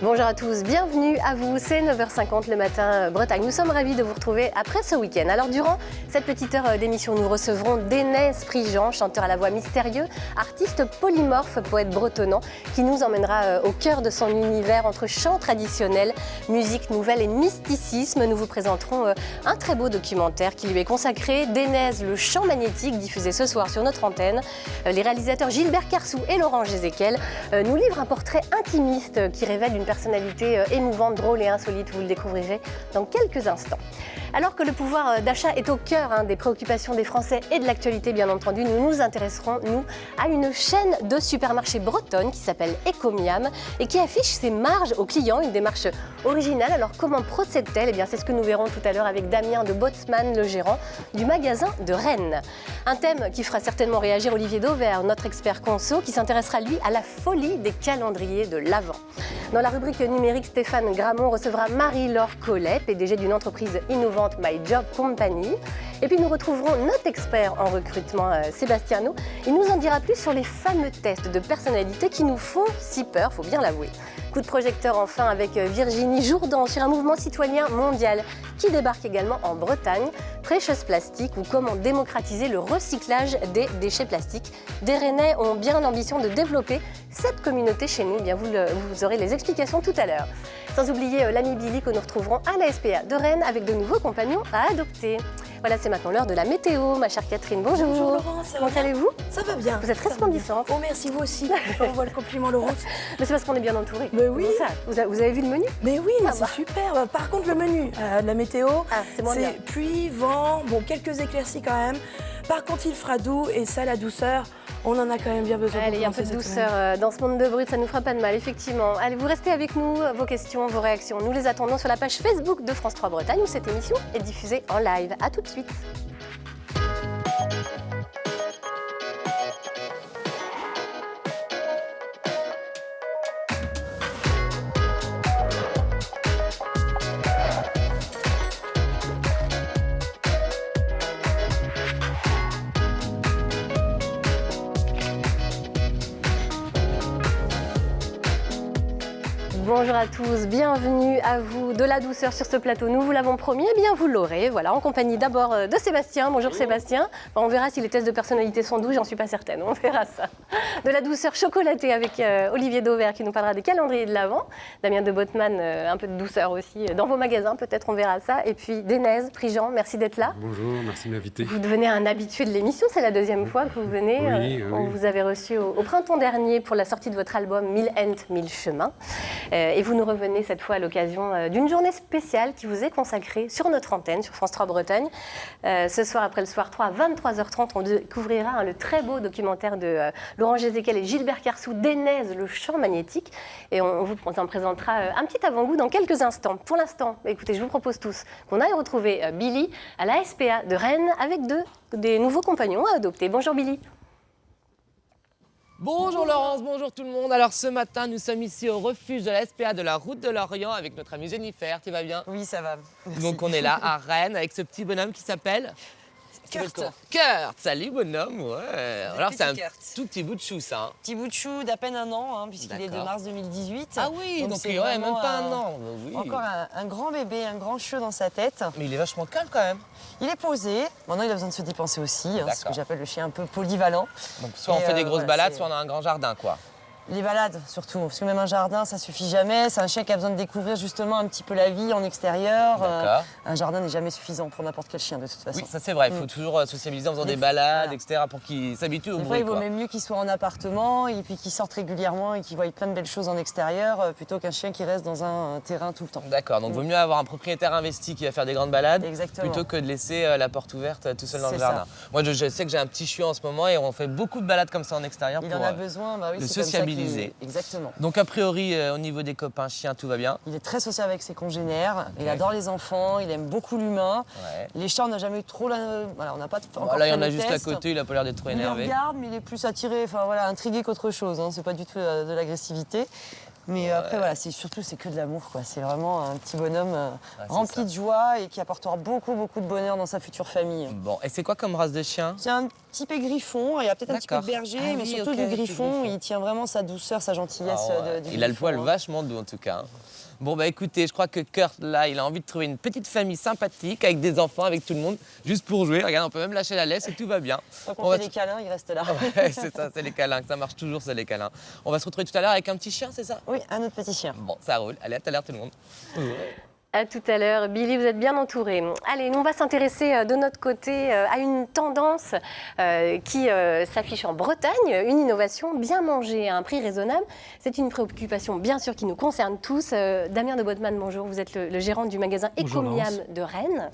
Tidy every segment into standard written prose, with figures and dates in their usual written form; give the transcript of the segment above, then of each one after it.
Bonjour à tous, bienvenue à vous, c'est 9h50 le matin Bretagne. Nous sommes ravis de vous retrouver après ce week-end. Alors durant cette petite heure d'émission, nous recevrons Dénès Prigent, chanteur à la voix mystérieux, artiste polymorphe, poète bretonnant, qui nous emmènera au cœur de son univers entre chant traditionnel, musique nouvelle et mysticisme. Nous vous présenterons un très beau documentaire qui lui est consacré, Dénès, le chant magnétique, diffusé ce soir sur notre antenne. Les réalisateurs Gilbert Carsou et Laurent Gézéquel nous livrent un portrait intimiste qui révèle une personnalité émouvante, drôle et insolite. Vous le découvrirez dans quelques instants. Alors que le pouvoir d'achat est au cœur des préoccupations des Français et de l'actualité, bien entendu, nous nous intéresserons, nous, à une chaîne de supermarchés bretonne qui s'appelle Ecomiam et qui affiche ses marges aux clients, une démarche originale. Alors comment procède-t-elle? Eh bien, c'est ce que nous verrons tout à l'heure avec Damien de Botman, le gérant du magasin de Rennes. Un thème qui fera certainement réagir Olivier Dauvert, notre expert conso, qui s'intéressera, lui, à la folie des calendriers de l'Avent. Dans la rubrique numérique, Stéphane Gramont recevra Marie-Laure Collet, PDG d'une entreprise innovante My Job Company. Et puis nous retrouverons notre expert en recrutement, Sébastien Nou. Il nous en dira plus sur les fameux tests de personnalité qui nous font si peur, faut bien l'avouer. Coup de projecteur enfin avec Virginie Jourdan sur un mouvement citoyen mondial qui débarque également en Bretagne. Precious Plastic ou comment démocratiser le recyclage des déchets plastiques. Des Rennais ont bien l'ambition de développer cette communauté chez nous. Bien, vous aurez les explications tout à l'heure. Sans oublier l'ami Billy que nous retrouverons à la SPA de Rennes avec de nouveaux compagnons à adopter. Voilà, c'est maintenant l'heure de la météo. Ma chère Catherine, bonjour. Bonjour Laurent, comment allez-vous? Ça va bien. Vous êtes resplendissante. Oh merci, vous aussi. Je vous envoie le compliment Laurent. Mais c'est parce qu'on est bien entouré. Mais oui. Ça, vous avez vu le menu? Mais oui, c'est super. Par contre, le menu, la météo, c'est pluie, vent, bon, quelques éclaircies quand même. Par contre, il fera doux et ça, la douceur, on en a quand même bien besoin. Allez, un peu de douceur dans ce monde de brut, ça nous fera pas de mal, effectivement. Allez, vous restez avec nous, vos questions, vos réactions. Nous les attendons sur la page Facebook de France 3 Bretagne où cette émission est diffusée en live. À tout de suite. Bonjour à tous, bienvenue à vous. De la douceur sur ce plateau, nous vous l'avons promis, eh bien vous l'aurez. Voilà, en compagnie d'abord de Sébastien. Bonjour Sébastien. Enfin, on verra si les tests de personnalité sont doux, j'en suis pas certaine, on verra ça. De la douceur chocolatée avec Olivier Dauvert qui nous parlera des calendriers de l'Avent. Damien de Botman, un peu de douceur aussi dans vos magasins, peut-être on verra ça. Et puis Dénès Prigent, merci d'être là. Bonjour, merci de m'inviter. Vous devenez un habitué de l'émission, c'est la deuxième fois que vous venez. Oui, on vous avait reçu au printemps dernier pour la sortie de votre album 1000 Ent, 1000 chemins. Et vous nous revenez cette fois à l'occasion d'une journée spéciale qui vous est consacrée sur notre antenne, sur France 3 Bretagne. Ce soir, après le soir 3, à 23h30, on découvrira le très beau documentaire de Laurent Gézéquel et Gilbert Carsou, Dénès, le chant magnétique. Et on vous en présentera un petit avant-goût dans quelques instants. Pour l'instant, écoutez, je vous propose tous qu'on aille retrouver Billy à la SPA de Rennes avec des nouveaux compagnons à adopter. Bonjour Billy. Bonjour Laurence, bonjour tout le monde. Alors ce matin, nous sommes ici au refuge de la SPA de la Route de l'Orient avec notre amie Jennifer. Tu vas bien? Oui, ça va. Merci. Donc on est là à Rennes avec ce petit bonhomme qui s'appelle Kurt. Kurt, salut bonhomme, ouais. Alors c'est un Kurt. tout petit bout de chou ça. Hein. Petit bout de chou d'à peine un an, puisqu'il est de D'accord. mars 2018. Ah oui, donc c'est il aurait même vraiment pas un an. Oui. Encore un grand bébé, un grand chiot dans sa tête. Mais il est vachement calme quand même. Il est posé. Maintenant, il a besoin de se dépenser aussi. C'est ce que D'accord. j'appelle le chien un peu polyvalent. Donc soit on Et, fait des grosses voilà, balades, c'est- soit on a un grand jardin quoi. Les balades, surtout. Parce que même un jardin, ça suffit jamais. C'est un chien qui a besoin de découvrir justement un petit peu la vie en extérieur. D'accord. Un jardin n'est jamais suffisant pour n'importe quel chien, de toute façon. Oui, ça c'est vrai, il faut toujours sociabiliser en faisant des balades, etc. pour qu'il s'habitue au Des fois, bruit il vaut quoi. même mieux qu'il soit en appartement et puis qu'il sorte régulièrement et qu'il voie plein de belles choses en extérieur plutôt qu'un chien qui reste dans un terrain tout le temps. D'accord, donc vaut mieux avoir un propriétaire investi qui va faire des grandes balades Exactement. plutôt que de laisser la porte ouverte tout seul dans le C'est ça. jardin. Moi je sais que j'ai un petit chiot en ce moment et on fait beaucoup de balades comme ça en extérieur Il pour en a besoin, bah oui, le c'est comme ça sociabiliser. Exactement. Donc a priori au niveau des copains chiens tout va bien. Il est très social avec ses congénères, il Ok. adore les enfants, il aime beaucoup l'humain. Ouais. Les chats, on n'a jamais eu trop la... Voilà, on n'a pas encore Là il y fait en a le juste à test. côté, il a pas l'air d'être trop Il les énervé. regarde, mais il est plus attiré, enfin voilà, intrigué qu'autre chose. C'est pas du tout de l'agressivité. Mais après, voilà, c'est que de l'amour, quoi. C'est vraiment un petit bonhomme c'est rempli ça. de joie et qui apportera beaucoup, beaucoup de bonheur dans sa future famille. Bon, et c'est quoi comme race de chien? C'est un typé griffon, il y a peut-être un petit peu de D'accord. berger, Ah mais oui, surtout ok, du type griffon. griffon. Il tient vraiment sa douceur, sa gentillesse. Ah ouais. du Il a le griffon, poil hein. vachement doux en tout cas. Bon bah écoutez, je crois que Kurt là, il a envie de trouver une petite famille sympathique avec des enfants, avec tout le monde, juste pour jouer. Regarde, on peut même lâcher la laisse et tout va bien. Tant On qu'on va fait des câlins, il reste là. Ouais, c'est ça, c'est les câlins, ça marche toujours, c'est les câlins. On va se retrouver tout à l'heure avec un petit chien, c'est ça? Oui, un autre petit chien. Bon, ça roule. Allez, à tout à l'heure tout le monde. À tout à l'heure. Billy, vous êtes bien entouré. Allez, nous, on va s'intéresser de notre côté à une tendance qui s'affiche en Bretagne, une innovation bien mangée à un prix raisonnable. C'est une préoccupation, bien sûr, qui nous concerne tous. Damien de Bodman, bonjour. Vous êtes le gérant du magasin Bonjour, Ecomiam Laurence. de Rennes.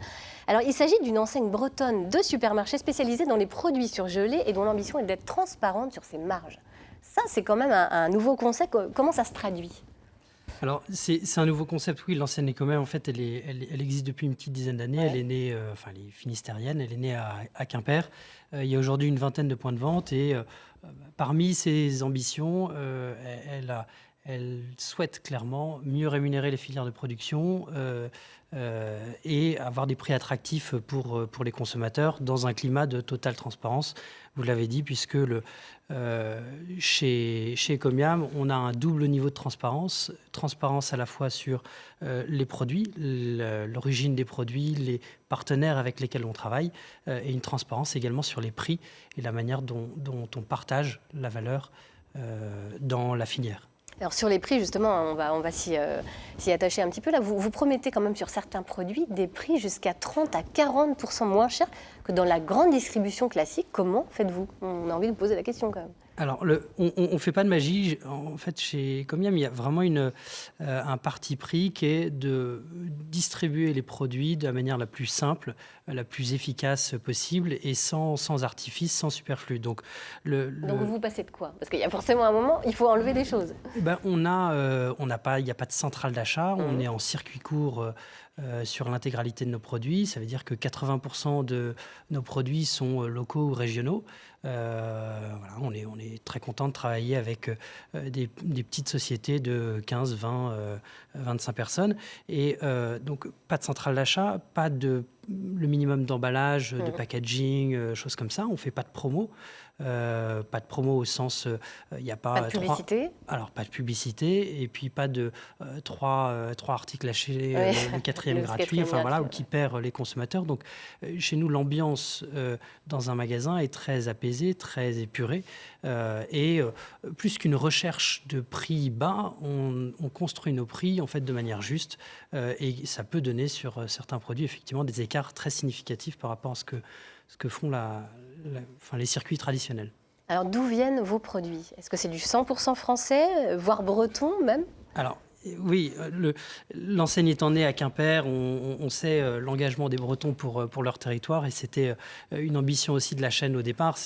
Alors, il s'agit d'une enseigne bretonne de supermarché spécialisée dans les produits surgelés et dont l'ambition est d'être transparente sur ses marges. Ça, c'est quand même un nouveau concept. Comment ça se traduit ? Alors, c'est un nouveau concept, oui. L'ancienne Ecomiam, en fait, elle existe depuis une petite dizaine d'années. Ouais. Elle est née, elle est finistérienne, elle est née à Quimper. Il y a aujourd'hui une vingtaine de points de vente et parmi ses ambitions, elle souhaite clairement mieux rémunérer les filières de production et avoir des prix attractifs pour les consommateurs dans un climat de totale transparence. Vous l'avez dit, puisque chez Ecomiam, on a un double niveau de transparence. Transparence à la fois sur les produits, l'origine des produits, les partenaires avec lesquels on travaille, et une transparence également sur les prix et la manière dont on partage la valeur dans la filière. Alors sur les prix, justement, on va s'y attacher un petit peu. Là, vous promettez quand même sur certains produits des prix jusqu'à 30 à 40% moins chers que dans la grande distribution classique. Comment faites-vous ? On a envie de vous poser la question quand même. Alors, on ne fait pas de magie. En fait, chez Ecomiam, il y a vraiment un parti pris qui est de distribuer les produits de la manière la plus simple, la plus efficace possible et sans artifice, sans superflu. Donc vous passez de quoi ? Parce qu'il y a forcément un moment, il faut enlever des choses. il n'y a pas de centrale d'achat. On est en circuit court sur l'intégralité de nos produits. Ça veut dire que 80% de nos produits sont locaux ou régionaux. On est très content de travailler avec des petites sociétés de 15, 20, 25 personnes. Et donc, pas de centrale d'achat, pas de le minimum d'emballage, de packaging, choses comme ça. On ne fait pas de promo. Pas de promo au sens, il n'y a pas... Pas de publicité ? Alors, pas de publicité, et puis pas de trois articles achetés, le quatrième gratuit, ou qui perd les consommateurs. Donc, chez nous, l'ambiance dans un magasin est très apaisée, très épurée, et plus qu'une recherche de prix bas, on construit nos prix en fait de manière juste, et ça peut donner sur certains produits effectivement des écarts très significatifs par rapport à ce que font les circuits traditionnels. Alors d'où viennent vos produits ? Est-ce que c'est du 100% français, voire breton même ? Alors oui, l'enseigne étant née à Quimper, on sait l'engagement des Bretons pour leur territoire, et c'était une ambition aussi de la chaîne au départ,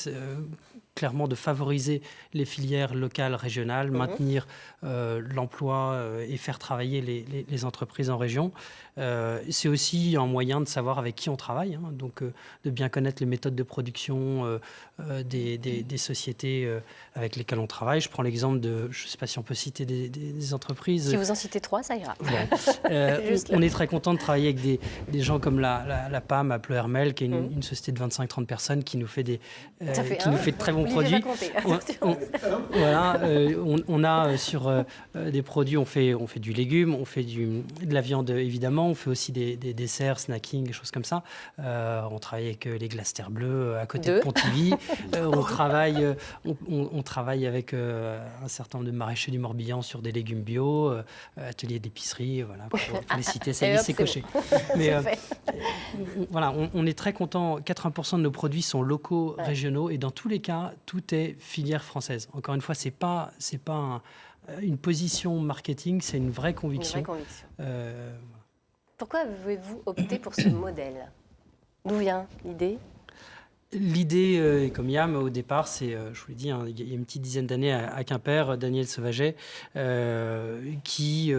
clairement de favoriser les filières locales, régionales, maintenir l'emploi et faire travailler les entreprises en région. C'est aussi un moyen de savoir avec qui on travaille, donc de bien connaître les méthodes de production des sociétés avec lesquelles on travaille. Je prends l'exemple de, je ne sais pas si on peut citer des entreprises. Si vous en citez 3, ça ira. On est très content de travailler avec des gens comme la PAM à Pleuhermel, qui est une société de 25-30 personnes qui nous fait nous fait de très bons produits. On a sur des produits, on fait du légume, on fait de la viande évidemment, on fait aussi des desserts, snacking, des choses comme ça. On travaille avec les glaces Terre Bleue à côté de Pontivy. On travaille avec un certain nombre de maraîchers du Morbihan sur des légumes bio, atelier d'épicerie, voilà, pour les citer, ça y est, c'est coché. Mais on est très content. 80% de nos produits sont locaux, régionaux, et dans tous les cas, tout est filière française. Encore une fois, c'est pas une position marketing, c'est une vraie conviction. Pourquoi avez-vous opté pour ce modèle ? D'où vient l'idée ? L'idée Ecomiam, au départ, c'est, je vous l'ai dit, il y a une petite dizaine d'années à Quimper, Daniel Sauvaget, qui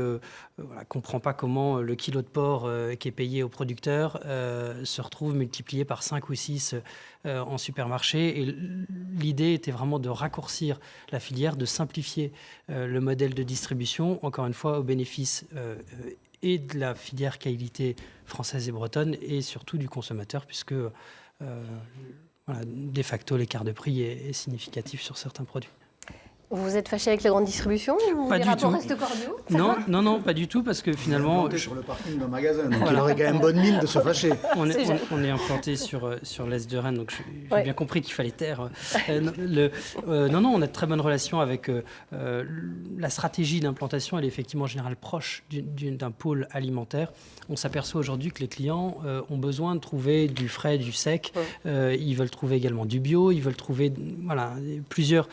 comprend pas comment le kilo de porc qui est payé au producteur se retrouve multiplié par 5 ou 6 en supermarché. Et l'idée était vraiment de raccourcir la filière, de simplifier le modèle de distribution, encore une fois, au bénéfice et de la filière qualité française et bretonne, et surtout du consommateur, puisque voilà, de facto, l'écart de prix est significatif sur certains produits. Vous êtes fâché avec la grande distribution ou Pas les du rapports tout. restent cordiaux? Non, pas du tout, parce que finalement, Monté sur le parking d'un magasin, donc il aurait quand même bonne mine de se fâcher. on C'est jeune. est implanté sur l'est de Rennes, donc j'ai Ouais. bien compris qu'il fallait taire. Non, on a de très bonnes relations avec la stratégie d'implantation. Elle est effectivement en général proche d'un pôle alimentaire. On s'aperçoit aujourd'hui que les clients ont besoin de trouver du frais, du sec. Ils veulent trouver également du bio. Ils veulent trouver plusieurs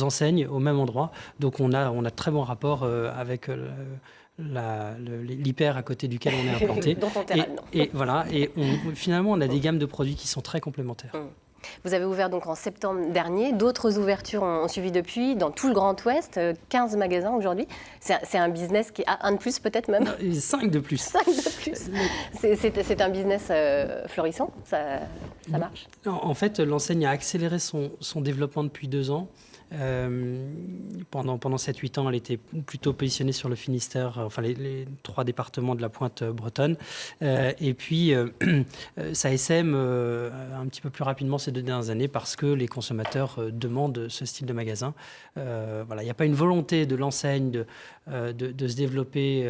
enseignes au même endroit. Donc on a de très bons rapports avec l'hyper à côté duquel on est implanté. Dans ton terrain, non. Et voilà, finalement on a des gammes de produits qui sont très complémentaires. Vous avez ouvert donc en septembre dernier. D'autres ouvertures ont suivi depuis dans tout le Grand Ouest. 15 magasins aujourd'hui. C'est un business qui a un de plus peut-être même. Et 5 de plus. 5 de plus. C'est un business florissant. Ça marche. En fait, l'enseigne a accéléré son développement depuis 2 ans. Pendant 7-8 ans, elle était plutôt positionnée sur le Finistère, enfin les 3 départements de la pointe bretonne. Et puis, ça essaime un petit peu plus rapidement ces 2 dernières années parce que les consommateurs demandent ce style de magasin. Voilà, il n'y a pas une volonté de l'enseigne de se développer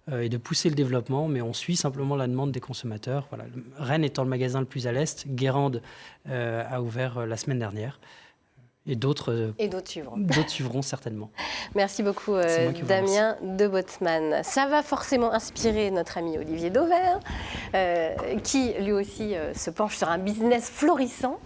et de pousser le développement, mais on suit simplement la demande des consommateurs. Voilà. Rennes étant le magasin le plus à l'est, Guérande a ouvert la semaine dernière. Et d'autres suivront. D'autres suivront certainement. Merci beaucoup C'est moi qui vous Damien de Botman. Ça va forcément inspirer notre ami Olivier Dauvert, qui lui aussi se penche sur un business florissant,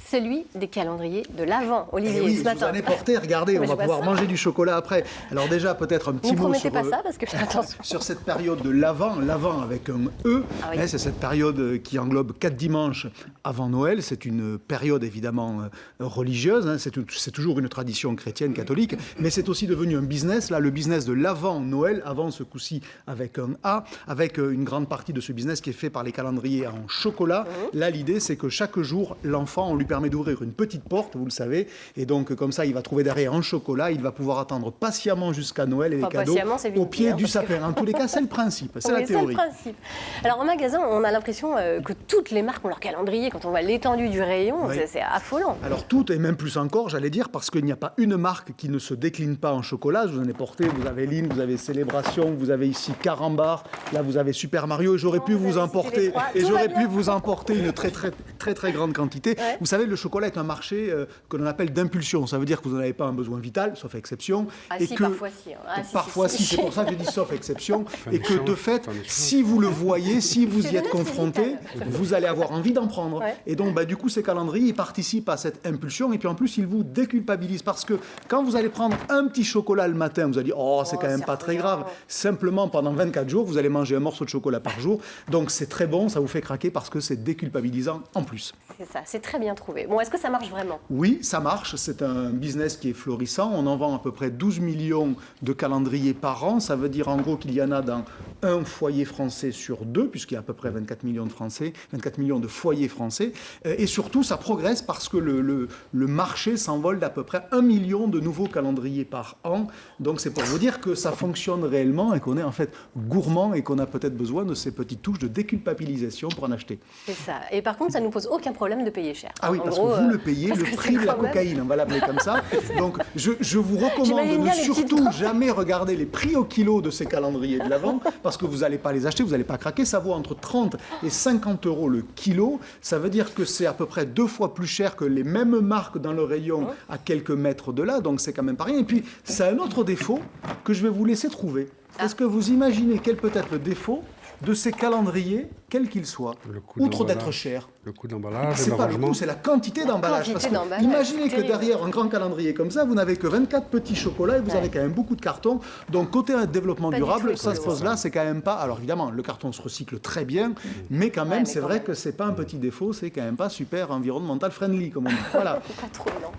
celui des calendriers de l'Avent. Olivier, Et oui, ce je matin. vous en ai porté, regardez, on Mais va je vois pouvoir ça. manger du chocolat après. Alors déjà, peut-être un petit Ne mot promettez sur, pas ça parce que attention. sur cette période de l'Avent avec un E. Ah oui. C'est cette période qui englobe 4 dimanches avant Noël. C'est une période évidemment religieuse. C'est toujours une tradition chrétienne, catholique, mais c'est aussi devenu un business. Là, le business de l'Avent Noël, avant ce coup-ci avec un A, avec une grande partie de ce business qui est fait par les calendriers en chocolat. Là, l'idée, c'est que chaque jour, l'enfant, on lui permet d'ouvrir une petite porte, vous le savez, et donc comme ça, il va trouver derrière un chocolat. Il va pouvoir attendre patiemment jusqu'à Noël et les cadeaux patiemment, c'est vite au pied dit, hein, du parce que- sapin. En tous les cas, c'est le principe, c'est Oui, la théorie. C'est le principe. Alors en magasin, on a l'impression que toutes les marques ont leur calendrier. Quand on voit l'étendue du rayon, Oui. c'est affolant. Alors tout, et même plus encore, j'allais dire, parce qu'il n'y a pas une marque qui ne se décline pas en chocolat. Je vous en ai porté, vous avez Line, vous avez Célébration, vous avez ici Carambar, là vous avez Super Mario, et j'aurais pu vous vous avez cité les emporter, trois. et Tout j'aurais va pu bien. vous emporter une très grande quantité. Ouais. Vous savez, le chocolat est un marché que l'on appelle d'impulsion. Ça veut dire que vous n'en avez pas un besoin vital, sauf exception. Ah et si, que parfois si. Ah, si, parfois si, si, si. c'est pour ça que je dis sauf exception, et que échange, de fait, c'est un échange. si vous le voyez, si vous y le êtes nez, c'est confronté, vital. vous allez avoir envie d'en prendre. Ouais. Et donc, du coup, ces calendriers, ils participent à cette impulsion, et puis en plus, ils vous déculpabilisent, parce que quand vous allez prendre un petit chocolat le matin, vous allez dire, oh, c'est quand même c'est pas très rien. grave. Simplement, pendant 24 jours, vous allez manger un morceau de chocolat par jour. Donc, c'est très bon, ça vous fait craquer, parce que c'est déculpabilisant en plus. C'est ça, c'est très bien trouvé. Bon, est-ce que ça marche vraiment? Oui, ça marche. C'est un business qui est florissant. On en vend à peu près 12 millions de calendriers par an. Ça veut dire en gros qu'il y en a dans un foyer français sur 2, puisqu'il y a à peu près 24 millions de Français, 24 millions de foyers français. Et surtout, ça progresse parce que le marché s'envole d'à peu près 1 million de nouveaux calendriers par an. Donc c'est pour vous dire que ça fonctionne réellement et qu'on est en fait gourmand et qu'on a peut-être besoin de ces petites touches de déculpabilisation pour en acheter. C'est ça. Et par contre, ça ne nous pose aucun problème de payer cher. Ah oui, En parce gros, que vous le payez, parce le que prix c'est de la quand même- cocaïne, on va l'appeler comme ça. Donc je vous recommande J'imagine de bien les petites surtout portes. jamais regarder les prix au kilo de ces calendriers de l'Avent, parce que vous n'allez pas les acheter, vous n'allez pas craquer. Ça vaut entre 30 et 50 euros le kilo. Ça veut dire que c'est à peu près 2 fois plus cher que les mêmes marques dans le rayon à quelques mètres de là. Donc c'est quand même pas rien. Et puis, c'est un autre défaut que je vais vous laisser trouver. Est-ce que vous imaginez quel peut être le défaut de ces calendriers, quels qu'ils soient, Le coût outre d'emballage. d'être chers? Le coût d'emballage, C'est pas le coût, c'est la quantité d'emballage. quantité Parce que d'emballage, imaginez c'est que terrible. derrière un grand calendrier comme ça, vous n'avez que 24 petits chocolats et vous avez quand même beaucoup de cartons. Donc côté développement Pas du durable, tout ça se écolo. pose là, c'est quand même pas. Alors évidemment, le carton se recycle très bien, mais quand même, mais c'est quand vrai même. que c'est pas un petit défaut, c'est quand même pas super environnemental friendly, comme on dit. Voilà. Pas trop, non.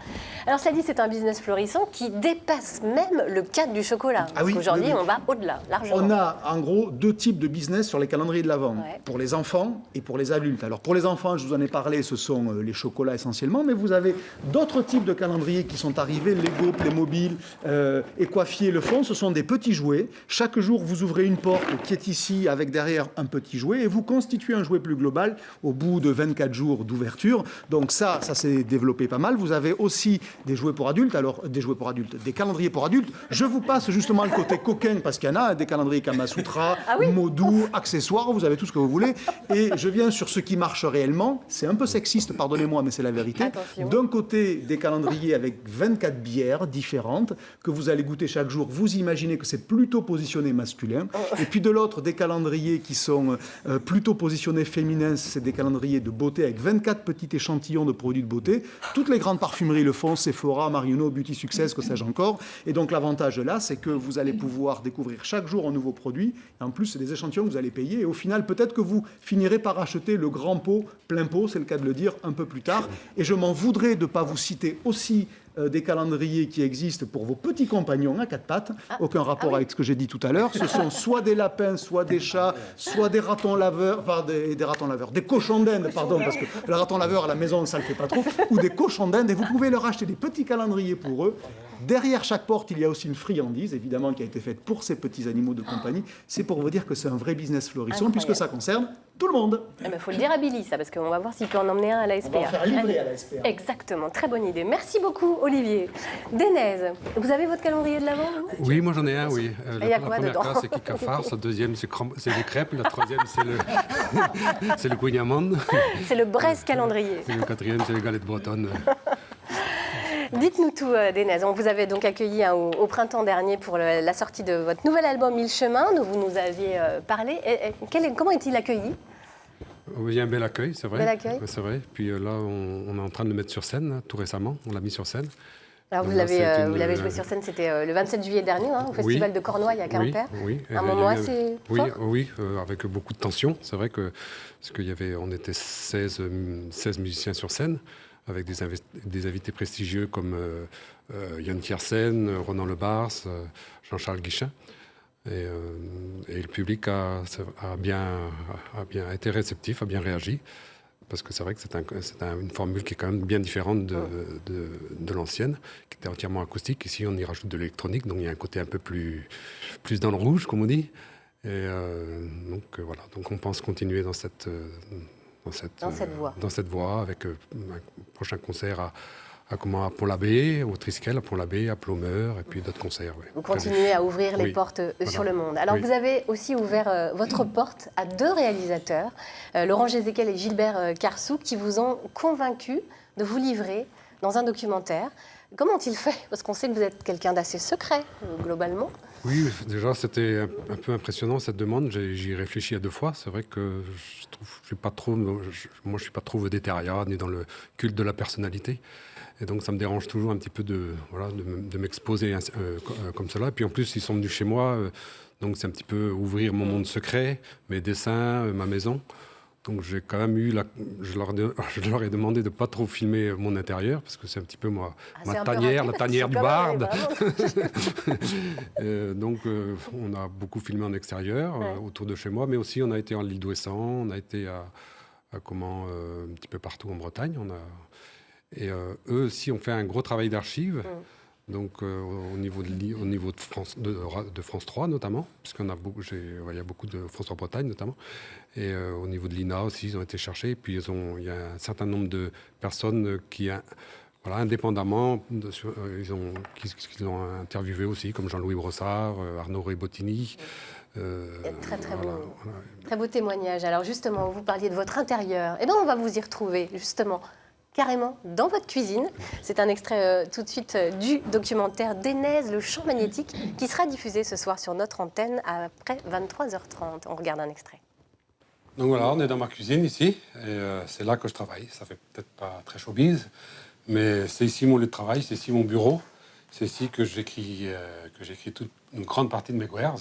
Alors, ça dit, c'est un business florissant qui dépasse même le cadre du chocolat. Ah Parce oui, qu'aujourd'hui, oui, oui. on va au-delà. au-delà, largement. On a en gros 2 types de business sur les calendriers de l'Avent, Ouais. pour les enfants et pour les adultes. Alors pour les enfants, je vous en ai parlé, ce sont les chocolats essentiellement, mais vous avez d'autres types de calendriers qui sont arrivés, Lego, Playmobil, Ecoiffier le font, ce sont des petits jouets. Chaque jour, vous ouvrez une porte qui est ici avec derrière un petit jouet et vous constituez un jouet plus global au bout de 24 jours d'ouverture. Donc ça s'est développé pas mal. Vous avez aussi des jouets pour adultes, alors des jouets pour adultes, des calendriers pour adultes. Je vous passe justement le côté coquin parce qu'il y en a des calendriers Kamasutra, Modou, accessoires, vous avez tout ce que vous voulez. Et je viens sur ce qui marche réellement. C'est un peu sexiste, pardonnez-moi, mais c'est la vérité. Attention. D'un côté, des calendriers avec 24 bières différentes que vous allez goûter chaque jour. Vous imaginez que c'est plutôt positionné masculin. Et puis de l'autre, des calendriers qui sont plutôt positionnés féminins. C'est des calendriers de beauté avec 24 petits échantillons de produits de beauté. Toutes les grandes parfumeries le font, Sephora, Marionneau, Beauty Success, que sais-je encore. Et donc l'avantage là, c'est que vous allez pouvoir découvrir chaque jour un nouveau produit. Et en plus, c'est des échantillons que vous allez payer. Et au final, peut-être que vous finirez par acheter le grand pot, plein pot, c'est le cas de le dire, un peu plus tard. Et je m'en voudrais de ne pas vous citer aussi des calendriers qui existent pour vos petits compagnons à 4 pattes. Aucun rapport avec ce que j'ai dit tout à l'heure. Ce sont soit des lapins, soit des chats, soit des ratons laveurs, enfin des ratons laveurs, des cochons d'Inde, pardon, parce que le raton laveur à la maison, ça ne le fait pas trop, ou des cochons d'Inde. Et vous pouvez leur acheter des petits calendriers pour eux. Derrière chaque porte, il y a aussi une friandise, évidemment, qui a été faite pour ces petits animaux de compagnie. C'est pour vous dire que c'est un vrai business florissant, Incroyable. puisque ça concerne tout le monde. Il faut le dire à Billy, ça, parce qu'on va voir s'il peut en emmener un à la SPA. On va en faire livrer à la SPA. Exactement, très bonne idée. Merci beaucoup, Olivier. Dénèse, vous avez votre calendrier de l'Avent, vous ? Oui, moi j'en ai un, oui. Et il y a quoi la première dedans case, c'est Kika Farce, la deuxième, c'est les crêpes, la troisième, c'est le, c'est le Guignamon, C'est le Brest calendrier. et le quatrième, c'est les galettes bretonnes. Dites-nous tout, Dénèse. On vous avait donc accueilli au printemps dernier pour la sortie de votre nouvel album Mille Chemins, dont vous nous aviez parlé. Comment est-il accueilli ? Il y a un bel accueil, c'est vrai. Bel accueil. C'est vrai. Puis là, on est en train de le mettre sur scène, là, tout récemment. On l'a mis sur scène. Alors vous Donc là, l'avez joué sur scène, c'était le 27 juillet dernier, au Festival de Cornouailles à Quimper. Oui, oui. Un moment assez fort. Oui, avec beaucoup de tension. C'est vrai que parce on était 16 musiciens sur scène, avec des invités prestigieux comme Yann Tiersen, Ronan Lebars, Jean-Charles Guichin. Et le public a bien été réceptif, a bien réagi. Parce que c'est vrai que c'est une formule qui est quand même bien différente de l'ancienne, qui était entièrement acoustique. Ici, on y rajoute de l'électronique, donc il y a un côté un peu plus dans le rouge, comme on dit. Et donc voilà, donc on pense continuer dans cette voie, avec un prochain concert à Pont-l'Abbé, au Triskel, à Pont-l'Abbé, à Plomeur, et puis d'autres concerts. Ouais. Vous continuez à ouvrir les Oui. portes sur Voilà. le monde. Alors Oui. vous avez aussi ouvert votre porte à 2 réalisateurs, Laurent Gézéquel et Gilbert Carsou, qui vous ont convaincu de vous livrer dans un documentaire. Comment ont-ils fait ? Parce qu'on sait que vous êtes quelqu'un d'assez secret, globalement. Oui, déjà, c'était un peu impressionnant cette demande. J'y ai réfléchi à 2 fois. C'est vrai que je suis pas trop vedétariat, ni dans le culte de la personnalité. Et donc, ça me dérange toujours un petit peu de m'exposer comme cela. Et puis, en plus, ils sont venus chez moi. Donc, c'est un petit peu ouvrir mon monde secret, mes dessins, ma maison. Donc, j'ai quand même je leur ai demandé de ne pas trop filmer mon intérieur, parce que c'est un petit peu ma tanière, la tanière du barde. Donc, on a beaucoup filmé en extérieur, autour de chez moi, mais aussi on a été en l'île d'Ouessant, on a été un petit peu partout en Bretagne. Et eux aussi ont fait un gros travail d'archives. Donc au niveau de France 3 notamment, puisqu'on a il y a beaucoup de France 3 Bretagne notamment, et au niveau de l'INA aussi, ils ont été cherchés. Et puis il y a un certain nombre de personnes qui, indépendamment, ils ont interviewé aussi, comme Jean-Louis Brossard, Arnaud Rebottini. Très beau témoignage. Alors justement, vous parliez de votre intérieur. Eh bien, on va vous y retrouver justement. Carrément dans votre cuisine. C'est un extrait tout de suite du documentaire Dénèse, le champ magnétique, qui sera diffusé ce soir sur notre antenne après 23h30. On regarde un extrait. Donc voilà, on est dans ma cuisine ici, et c'est là que je travaille. Ça fait peut-être pas très showbiz, mais c'est ici mon lieu de travail, c'est ici mon bureau. C'est ici que j'écris une grande partie de mes wares.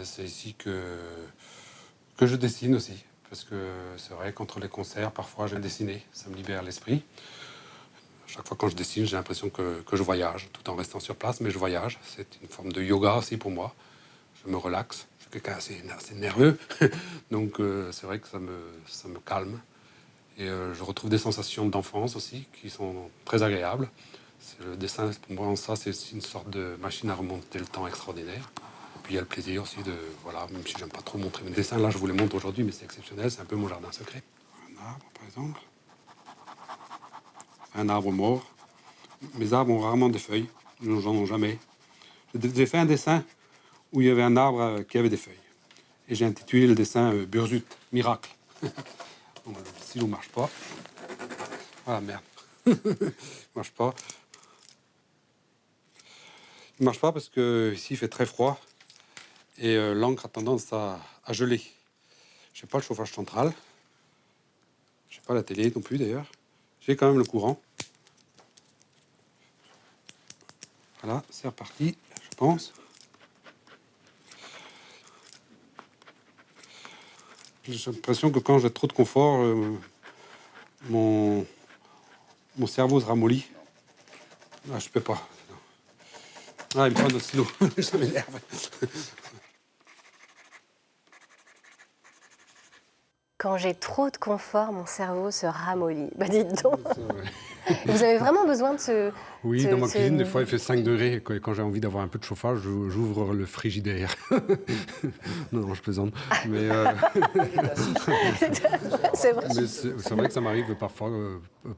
C'est ici que je dessine aussi. Parce que c'est vrai qu'entre les concerts, parfois j'aime dessiner, ça me libère l'esprit. Chaque fois quand je dessine, j'ai l'impression que je voyage, tout en restant sur place, mais je voyage. C'est une forme de yoga aussi pour moi. je me relaxe. Je suis quelqu'un assez nerveux, donc c'est vrai que ça me calme. Et je retrouve des sensations d'enfance aussi qui sont très agréables. Le dessin, pour moi, ça, c'est une sorte de machine à remonter le temps extraordinaire. Et puis il y a le plaisir aussi de, voilà, même si j'aime pas trop montrer mes dessins, là je vous les montre aujourd'hui, mais c'est exceptionnel, c'est un peu mon jardin secret. Un arbre, par exemple. Un arbre mort. Mes arbres ont rarement des feuilles, ils n'en ont jamais. J'ai fait un dessin où il y avait un arbre qui avait des feuilles. Et j'ai intitulé le dessin Burzut, miracle. Bon, le stylo ne marche pas. Ah merde. Il ne marche pas. Il ne marche pas parce que ici il fait très froid et l'encre a tendance à geler. Je n'ai pas le chauffage central. Je n'ai pas la télé non plus d'ailleurs. J'ai quand même le courant. Voilà, c'est reparti, je pense. J'ai l'impression que quand j'ai trop de confort, mon cerveau se ramollit. Ah, je peux pas. Ah, il me prend notre stylo. Ça m'énerve. Quand j'ai trop de confort, mon cerveau se ramollit. Bah dites donc. Vous avez vraiment besoin de ce... Oui, dans ma cuisine, des fois, il fait 5 degrés. Et quand j'ai envie d'avoir un peu de chauffage, j'ouvre le frigidaire. Non, je plaisante. Mais c'est vrai. mais c'est vrai que ça m'arrive parfois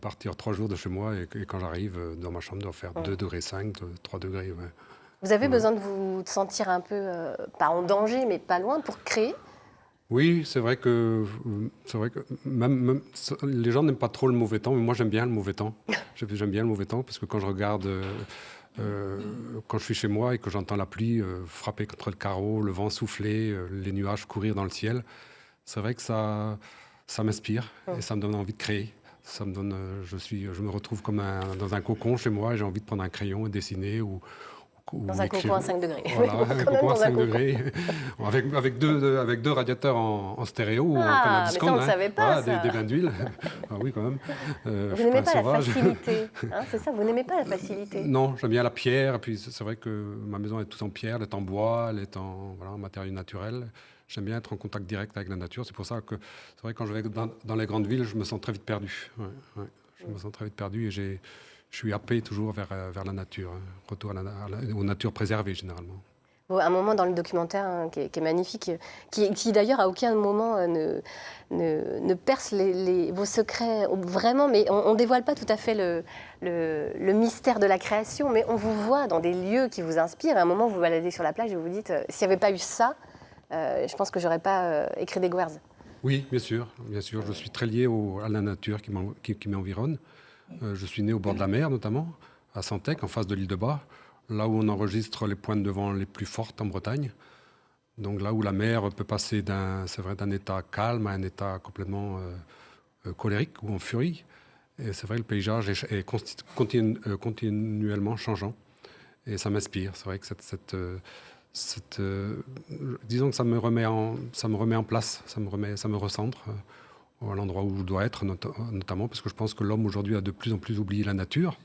partir 3 jours de chez moi et quand j'arrive dans ma chambre, doit faire 2,5 degrés, 3 degrés. Ouais. Vous avez besoin de vous sentir un peu, pas en danger, mais pas loin pour créer. Oui, c'est vrai que même les gens n'aiment pas trop le mauvais temps, mais moi j'aime bien le mauvais temps. J'aime bien le mauvais temps parce que quand je regarde, quand je suis chez moi et que j'entends la pluie frapper contre le carreau, le vent souffler, les nuages courir dans le ciel, c'est vrai que ça m'inspire et ça me donne envie de créer. Ça me donne, je me retrouve comme dans un cocon chez moi et j'ai envie de prendre un crayon et dessiner ou Dans un cocon à 5 degrés. Voilà, un cocon à 5 cocon. degrés. avec deux radiateurs en stéréo ou en Ah, canal mais discount. ça, on ne savait pas, Voilà, ça. des bains d'huile. Ah oui, quand même. Je Vous suis n'aimez pas pas un la sauvage. facilité, hein, c'est ça, vous n'aimez pas la facilité. Non, j'aime bien la pierre. Et puis c'est vrai que ma maison est toute en pierre, elle est en bois, elle est en matériaux naturels. J'aime bien être en contact direct avec la nature. C'est pour ça que c'est vrai que quand je vais dans les grandes villes, je me sens très vite perdu. Ouais. Je me sens très vite perdu et je suis happé toujours vers la nature. Retour aux natures préservées généralement. Un moment dans le documentaire qui est magnifique, qui d'ailleurs à aucun moment ne perce vos secrets vraiment, mais on ne dévoile pas tout à fait le mystère de la création, mais on vous voit dans des lieux qui vous inspirent. À un moment, vous vous baladez sur la plage et vous vous dites, s'il n'y avait pas eu ça, je pense que je n'aurais pas écrit des Guerres. Oui, bien sûr. Je suis très lié à la nature qui m'environne. Je suis né au bord de la mer, notamment, à Santec, en face de l'île de Bas, là où on enregistre les pointes de vent les plus fortes en Bretagne. Donc là où la mer peut passer d'un état calme à un état complètement colérique ou en furie. Et c'est vrai, le paysage est continuellement changeant. Et ça m'inspire. C'est vrai que disons que ça me remet en place, ça me recentre à l'endroit où je dois être, notamment parce que je pense que l'homme aujourd'hui a de plus en plus oublié la nature,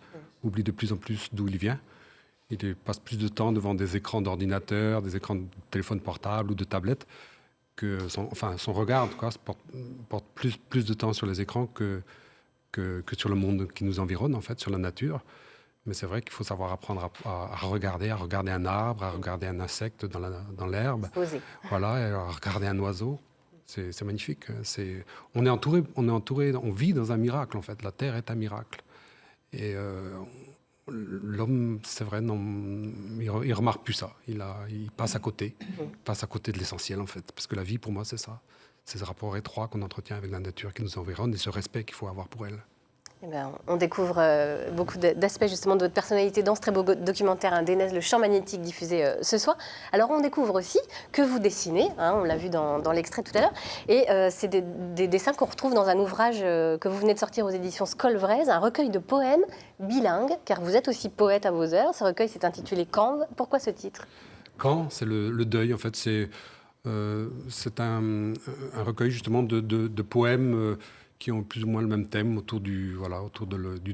oublie de plus en plus d'où il vient. Il passe plus de temps devant des écrans d'ordinateur, des écrans de téléphone portable ou de tablette, que son regard, en tout cas, porte plus de temps sur les écrans que sur le monde qui nous environne, en fait, sur la nature. Mais c'est vrai qu'il faut savoir apprendre à regarder un arbre, à regarder un insecte dans l'herbe, voilà, et à regarder un oiseau. C'est magnifique. On est entouré, on vit dans un miracle, en fait. La Terre est un miracle. Et l'homme, c'est vrai, il remarque plus ça. Il passe à côté. Il passe à côté de l'essentiel, en fait. Parce que la vie, pour moi, c'est ça. C'est ce rapport étroit qu'on entretient avec la nature qui nous environne et ce respect qu'il faut avoir pour elle. Eh bien, on découvre beaucoup d'aspects justement de votre personnalité dans ce très beau documentaire d'Enez, le champ magnétique, diffusé ce soir. Alors on découvre aussi que vous dessinez, on l'a vu dans l'extrait tout à l'heure, et c'est des dessins qu'on retrouve dans un ouvrage que vous venez de sortir aux éditions Skolvrez, un recueil de poèmes bilingues, car vous êtes aussi poète à vos heures. Ce recueil s'est intitulé Quand. Pourquoi ce titre? Quand, c'est le deuil, en fait. C'est un recueil justement de poèmes qui ont plus ou moins le même thème autour du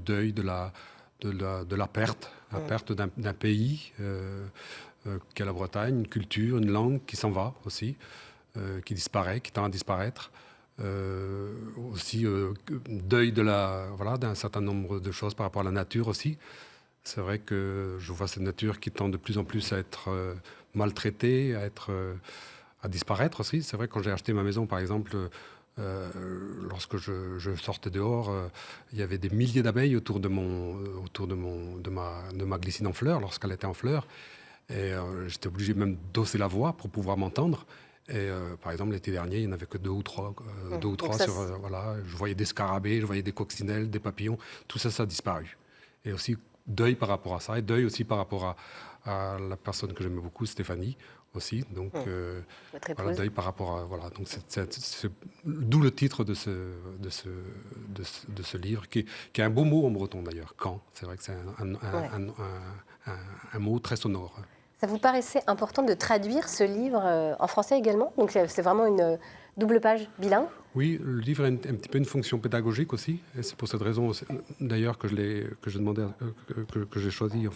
deuil, de la perte, d'un pays, qu'est la Bretagne, une culture, une langue qui s'en va aussi, qui disparaît, qui tend à disparaître. Aussi deuil d'un certain nombre de choses par rapport à la nature aussi. C'est vrai que je vois cette nature qui tend de plus en plus à être maltraitée, à disparaître aussi. C'est vrai que quand j'ai acheté ma maison, par exemple, lorsque je sortais dehors, il y avait des milliers d'abeilles autour de ma glycine en fleurs, lorsqu'elle était en fleurs. Et j'étais obligé même d'hausser la voix pour pouvoir m'entendre. Et par exemple, l'été dernier, il n'y en avait que deux ou trois. Voilà. Je voyais des scarabées, je voyais des coccinelles, des papillons. Tout ça, ça a disparu. Et aussi, deuil par rapport à ça. Et deuil aussi par rapport à la personne que j'aimais beaucoup, Stéphanie, aussi. Donc, voilà, deuil par rapport à... Voilà. Donc, d'où le titre de ce livre, qui est un beau mot en breton, d'ailleurs. Quand. C'est vrai que c'est un mot très sonore. Ça vous paraissait important de traduire ce livre en français également? Donc c'est vraiment une double page bilingue? Oui, le livre a un petit peu une fonction pédagogique aussi. Et c'est pour cette raison, d'ailleurs, que j'ai choisi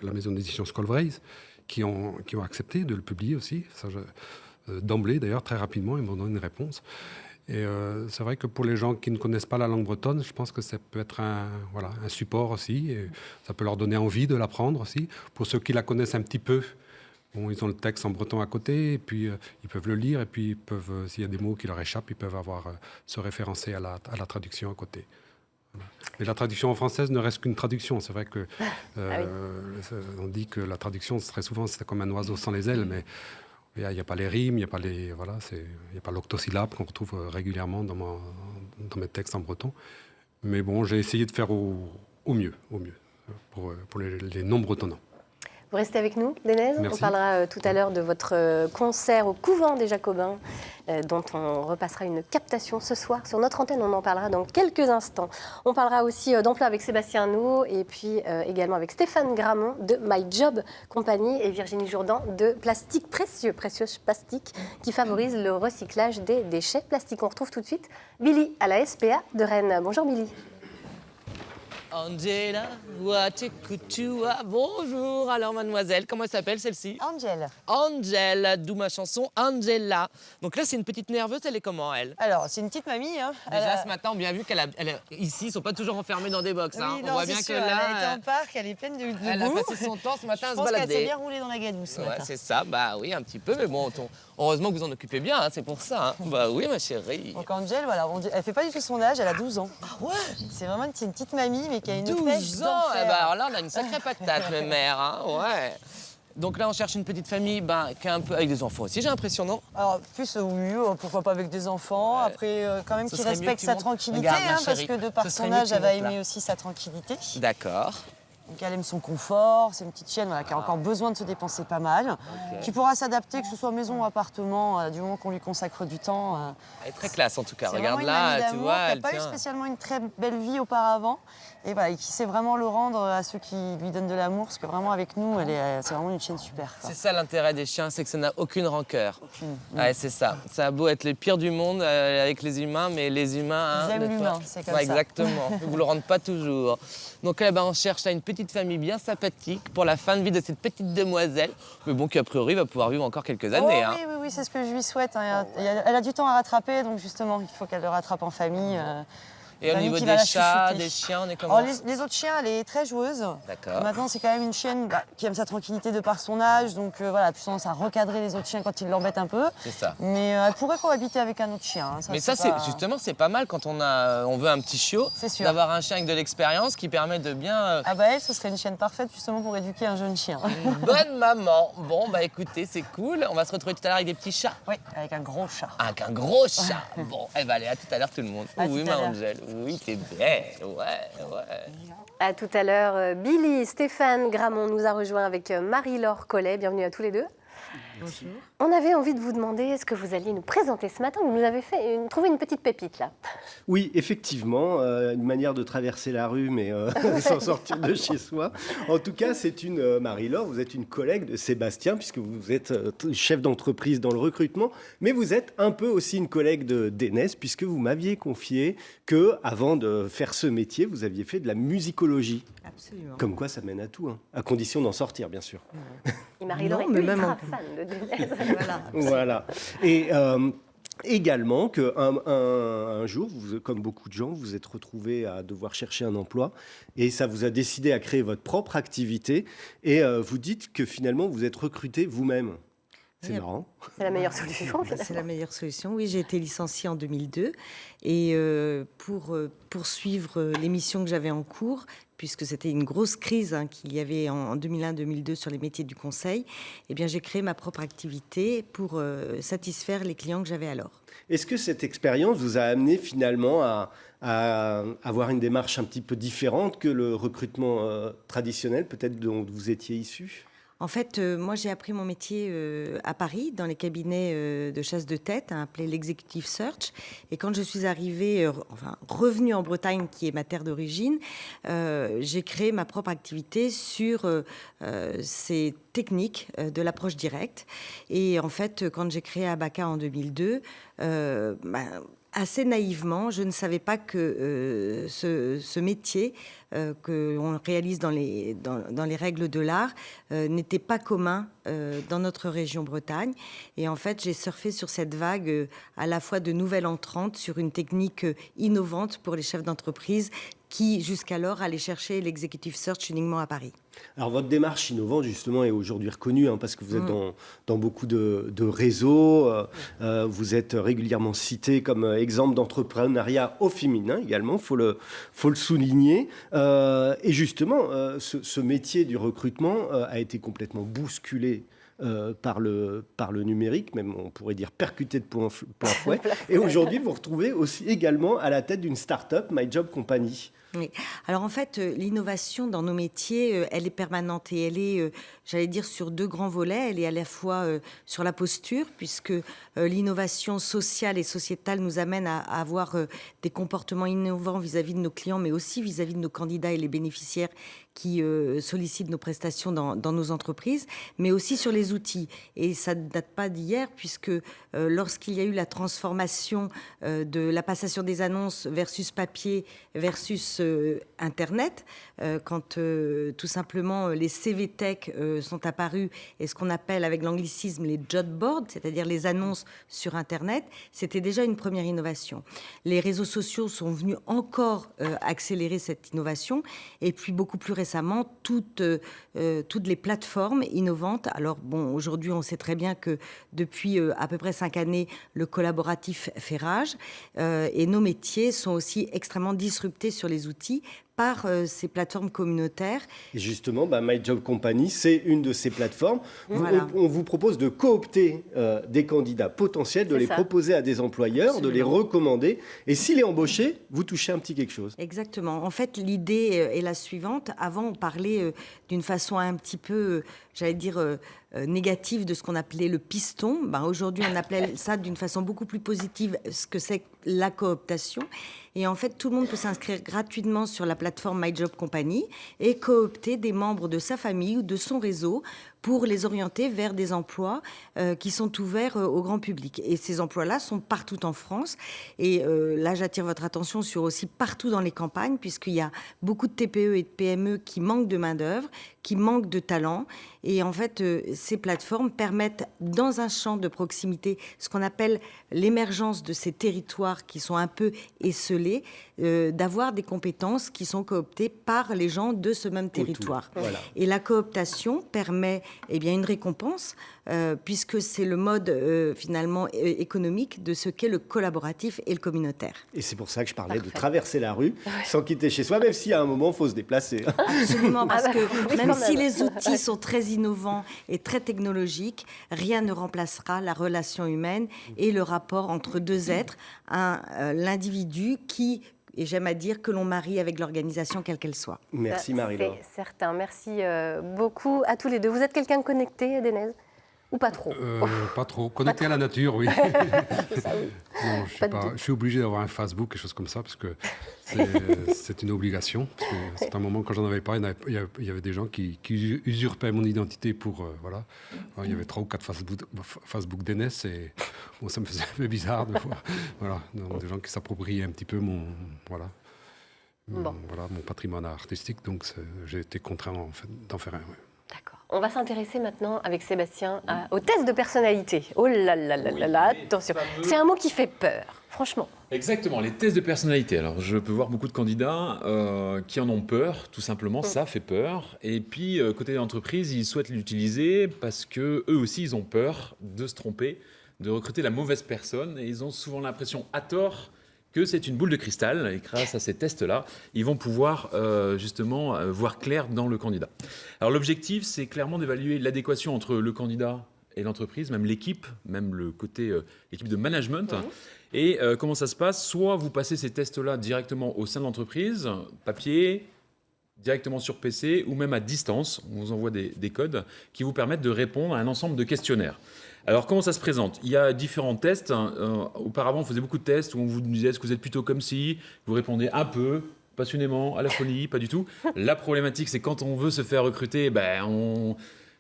la maison d'édition Skolvreis, qui ont accepté de le publier aussi. D'emblée, d'ailleurs, très rapidement, ils m'ont donné une réponse. Et c'est vrai que pour les gens qui ne connaissent pas la langue bretonne, je pense que ça peut être un support aussi. Et ça peut leur donner envie de l'apprendre aussi. Pour ceux qui la connaissent un petit peu, bon, ils ont le texte en breton à côté, et puis ils peuvent le lire, et puis s'il y a des mots qui leur échappent, ils peuvent se référencer à la traduction à côté. Voilà. Mais la traduction en française ne reste qu'une traduction. C'est vrai que on dit que la traduction, très souvent, c'est comme un oiseau sans les ailes, mais il n'y a pas les rimes, il n'y a pas l'octosyllabe qu'on retrouve régulièrement dans mes textes en breton. Mais bon, j'ai essayé de faire au mieux pour les non-bretonnants. Vous restez avec nous, Dénèse. Merci. On parlera tout à l'heure de votre concert au Couvent des Jacobins, dont on repassera une captation ce soir sur notre antenne. On en parlera dans quelques instants. On parlera aussi d'emploi avec Sébastien Nou et puis également avec Stéphane Gramont de My Job Company et Virginie Jourdan de Plastique Précieux Plastique, qui favorise le recyclage des déchets plastiques. On retrouve tout de suite Billy à la SPA de Rennes. Bonjour Billy. Angela, bonjour. Alors mademoiselle, comment elle s'appelle celle-ci? Angel. Angel, d'où ma chanson Angela. Donc là c'est une petite nerveuse, elle est comment elle? Alors, c'est une petite mamie. Hein. Déjà ce matin on a bien vu ici ils sont pas toujours enfermés dans des box. Hein. Oui, On non, voit c'est bien sûr, que là elle était en parc, elle est pleine de elle a goût. passé son temps ce matin à Je se pense qu'elle s'est balader. bien roulée dans la gadoue ce Ouais, matin. c'est ça, bah oui, un petit peu, mais bon, heureusement que vous en occupez bien, hein, c'est pour ça. Hein. Bah oui, ma chérie. Donc Angel, voilà, elle fait pas du tout son âge, elle a 12 ans. Ah ouais? C'est vraiment une petite mamie, mais qui a une 12 pêche ans. Eh d'enfer. ben, alors là, on a une sacrée patate, ma mère. Hein, ouais. Donc là, on cherche une petite famille qui est un peu avec des enfants aussi, j'ai l'impression, non? Alors, plus, oui, pourquoi pas avec des enfants. Ouais. Après, quand même, Ce qui serait mieux respecte que tu sa montes. tranquillité, Regarde, ma parce chérie, que de par ce serait son mieux que âge, tu elle va montes là. aimer aussi sa tranquillité. D'accord. Donc elle aime son confort, c'est une petite chienne voilà, qui a encore besoin de se dépenser pas mal, qui pourra s'adapter, que ce soit maison ou appartement, du moment qu'on lui consacre du temps. Elle est très classe en tout cas. C'est Regarde vraiment une mamie là, tu d'amour vois, qui elle n'a pas eu tient. spécialement une très belle vie auparavant, et voilà, et qui sait vraiment le rendre à ceux qui lui donnent de l'amour, parce que vraiment avec nous, c'est vraiment une chienne super. Quoi. C'est ça l'intérêt des chiens, c'est que ça n'a aucune rancœur. Aucune. Ouais, c'est ça. Ça a beau être les pires du monde avec les humains, mais les humains... Ils aiment des fois- l'humain, c'est comme Ouais, ça. exactement. Ils vous le rendent pas toujours. Donc on cherche là une petite famille bien sympathique pour la fin de vie de cette petite demoiselle, mais bon, qui a priori va pouvoir vivre encore quelques années. Oh, hein. oui, c'est ce que je lui souhaite. Hein. Elle a du temps à rattraper, donc justement, il faut qu'elle le rattrape en famille. Et au Famille niveau qui des va la chats, chouchouter. des chiens, on est comment? Alors, les autres chiens, elle est très joueuse. D'accord. Maintenant, c'est quand même une chienne qui aime sa tranquillité de par son âge, donc voilà, plus tendance à recadrer les autres chiens quand ils l'embêtent un peu. C'est ça. Mais elle pourrait cohabiter avec un autre chien. Hein. Mais ça, justement, c'est pas mal quand on veut un petit chiot, C'est sûr. d'avoir un chien avec de l'expérience qui permet de bien... Ah bah elle, ce serait une chienne parfaite justement pour éduquer un jeune chien. Une bonne maman. Bon, bah écoutez, c'est cool. On va se retrouver tout à l'heure avec des petits chats. Oui, avec un gros chat. Avec un gros chat. Bon, eh ben allez, à tout à l'heure tout le monde. À Oui, tout à ma l'heure. Angèle. Oui, t'es belle. Ouais. À tout à l'heure, Billy, Stéphane Gramont nous a rejoint avec Marie-Laure Collet. Bienvenue à tous les deux. Bonjour. On avait envie de vous demander ce que vous alliez nous présenter ce matin. Vous nous avez trouvé une petite pépite là. Oui, effectivement, une manière de traverser la rue, mais sans sortir de chez soi. En tout cas, c'est une Marie-Laure, vous êtes une collègue de Sébastien, puisque vous êtes chef d'entreprise dans le recrutement, mais vous êtes un peu aussi une collègue de Dénès, puisque vous m'aviez confié que, avant de faire ce métier, vous aviez fait de la musicologie. Absolument. Comme quoi, ça mène à tout, hein, à condition d'en sortir, bien sûr. Et Marie-Laure Non, est mais ultra même en- fan de Denez. Voilà. Voilà. Et également qu'un jour, comme beaucoup de gens, vous vous êtes retrouvé à devoir chercher un emploi et ça vous a décidé à créer votre propre activité et vous dites que finalement vous êtes recruté vous-même. C'est Oui, marrant. C'est la meilleure solution, finalement. C'est la meilleure solution. Oui, j'ai été licenciée en 2002 et pour poursuivre les missions que j'avais en cours, puisque c'était une grosse crise qu'il y avait en 2001-2002 sur les métiers du conseil, eh bien, j'ai créé ma propre activité pour satisfaire les clients que j'avais alors. Est-ce que cette expérience vous a amené finalement à avoir une démarche un petit peu différente que le recrutement traditionnel, peut-être dont vous étiez issu ? En fait, moi, j'ai appris mon métier à Paris, dans les cabinets de chasse de tête, appelé l'Executive Search. Et quand je suis arrivée, revenue en Bretagne, qui est ma terre d'origine, j'ai créé ma propre activité sur ces techniques de l'approche directe. Et en fait, quand j'ai créé Abaca en 2002, assez naïvement, je ne savais pas que ce métier que l'on réalise dans les règles de l'art n'était pas commun dans notre région Bretagne. Et en fait, j'ai surfé sur cette vague à la fois de nouvelles entrantes sur une technique innovante pour les chefs d'entreprise qui, jusqu'alors, allaient chercher l'executive search uniquement à Paris. Alors, votre démarche innovante, justement, est aujourd'hui reconnue parce que vous êtes dans beaucoup de réseaux. Vous êtes régulièrement cité comme exemple d'entrepreneuriat au féminin également, faut le souligner. Et justement, ce métier du recrutement a été complètement bousculé par le numérique, même on pourrait dire percuté de plein fouet. Et aujourd'hui, vous vous retrouvez aussi également à la tête d'une start-up, My Job Company. Oui. Alors en fait, l'innovation dans nos métiers, elle est permanente et elle est, j'allais dire, sur deux grands volets. Elle est à la fois sur la posture, puisque l'innovation sociale et sociétale nous amène à avoir des comportements innovants vis-à-vis de nos clients, mais aussi vis-à-vis de nos candidats et les bénéficiaires qui sollicitent nos prestations dans nos entreprises, mais aussi sur les outils. Et ça ne date pas d'hier, puisque lorsqu'il y a eu la transformation de la passation des annonces versus papier versus Internet, quand tout simplement les CV Tech sont apparus et ce qu'on appelle avec l'anglicisme les job boards, c'est-à-dire les annonces sur Internet, c'était déjà une première innovation. Les réseaux sociaux sont venus encore accélérer cette innovation et puis beaucoup plus récemment, toutes les plateformes innovantes. Alors bon, aujourd'hui, on sait très bien que depuis à peu près 5 années, le collaboratif fait rage et nos métiers sont aussi extrêmement disruptés sur les outils par ces plateformes communautaires. Et justement, My Job Company, c'est une de ces plateformes. Voilà. On vous propose de coopter des candidats potentiels, de les proposer à des employeurs, de les recommander. Et s'il est embauché, vous touchez un petit quelque chose. Exactement. En fait, l'idée est la suivante. Avant, on parlait d'une façon un petit peu, j'allais dire, négative de ce qu'on appelait le piston. Aujourd'hui, on appelle ça d'une façon beaucoup plus positive, ce que c'est la cooptation. Et en fait, tout le monde peut s'inscrire gratuitement sur la plateforme My Job Company et coopter des membres de sa famille ou de son réseau pour les orienter vers des emplois qui sont ouverts au grand public. Et ces emplois-là sont partout en France. Et là, j'attire votre attention sur aussi partout dans les campagnes, puisqu'il y a beaucoup de TPE et de PME qui manquent de main-d'œuvre, qui manquent de talent. Et en fait, ces plateformes permettent, dans un champ de proximité, ce qu'on appelle l'émergence de ces territoires qui sont un peu esselés, d'avoir des compétences qui sont cooptées par les gens de ce même territoire. Voilà. Et la cooptation permet une récompense, puisque c'est le mode finalement économique de ce qu'est le collaboratif et le communautaire. Et c'est pour ça que je parlais de traverser la rue sans quitter chez soi, même si à un moment, il faut se déplacer. Absolument, parce que même si les outils Ouais. sont très innovants et très technologiques, rien ne remplacera la relation humaine et le rapport entre deux êtres, l'individu qui... Et j'aime à dire que l'on marie avec l'organisation, quelle qu'elle soit. Merci Marie-Laure. C'est certain. Merci beaucoup à tous les deux. Vous êtes quelqu'un de connecté, Denez ? Ou pas trop ? Pas trop. Connecté à la nature, oui. Ça, oui. Non, je suis obligé d'avoir un Facebook, quelque chose comme ça, parce que c'est une obligation. Parce que c'est un moment, quand j'en avais pas, il y avait des gens qui usurpaient mon identité pour... voilà. Alors, il y avait 3 ou 4 Facebook Denez, et bon, ça me faisait un peu bizarre de voir. Voilà. Donc, des gens qui s'approprient un petit peu mon patrimoine artistique. Donc j'ai été contraint en fait, d'en faire un. Ouais. D'accord. On va s'intéresser maintenant avec Sébastien au test de personnalité. Oh là là là là là, attention. C'est un mot qui fait peur, franchement. Exactement, les tests de personnalité. Alors, je peux voir beaucoup de candidats qui en ont peur, tout simplement, ça fait peur. Et puis, côté entreprise, ils souhaitent l'utiliser parce que eux aussi, ils ont peur de se tromper, de recruter la mauvaise personne. Et ils ont souvent l'impression, à tort, que c'est une boule de cristal. Et grâce à ces tests-là, ils vont pouvoir justement voir clair dans le candidat. Alors, l'objectif, c'est clairement d'évaluer l'adéquation entre le candidat et l'entreprise, même l'équipe, même le côté équipe de management. Et comment ça se passe? Soit vous passez ces tests-là directement au sein de l'entreprise, papier, directement sur PC, ou même à distance. On vous envoie des codes qui vous permettent de répondre à un ensemble de questionnaires. Alors, comment ça se présente? Il y a différents tests. Auparavant, on faisait beaucoup de tests où on vous disait est-ce que vous êtes plutôt comme si? Vous répondez un peu, passionnément, à la folie, pas du tout. La problématique, c'est quand on veut se faire recruter,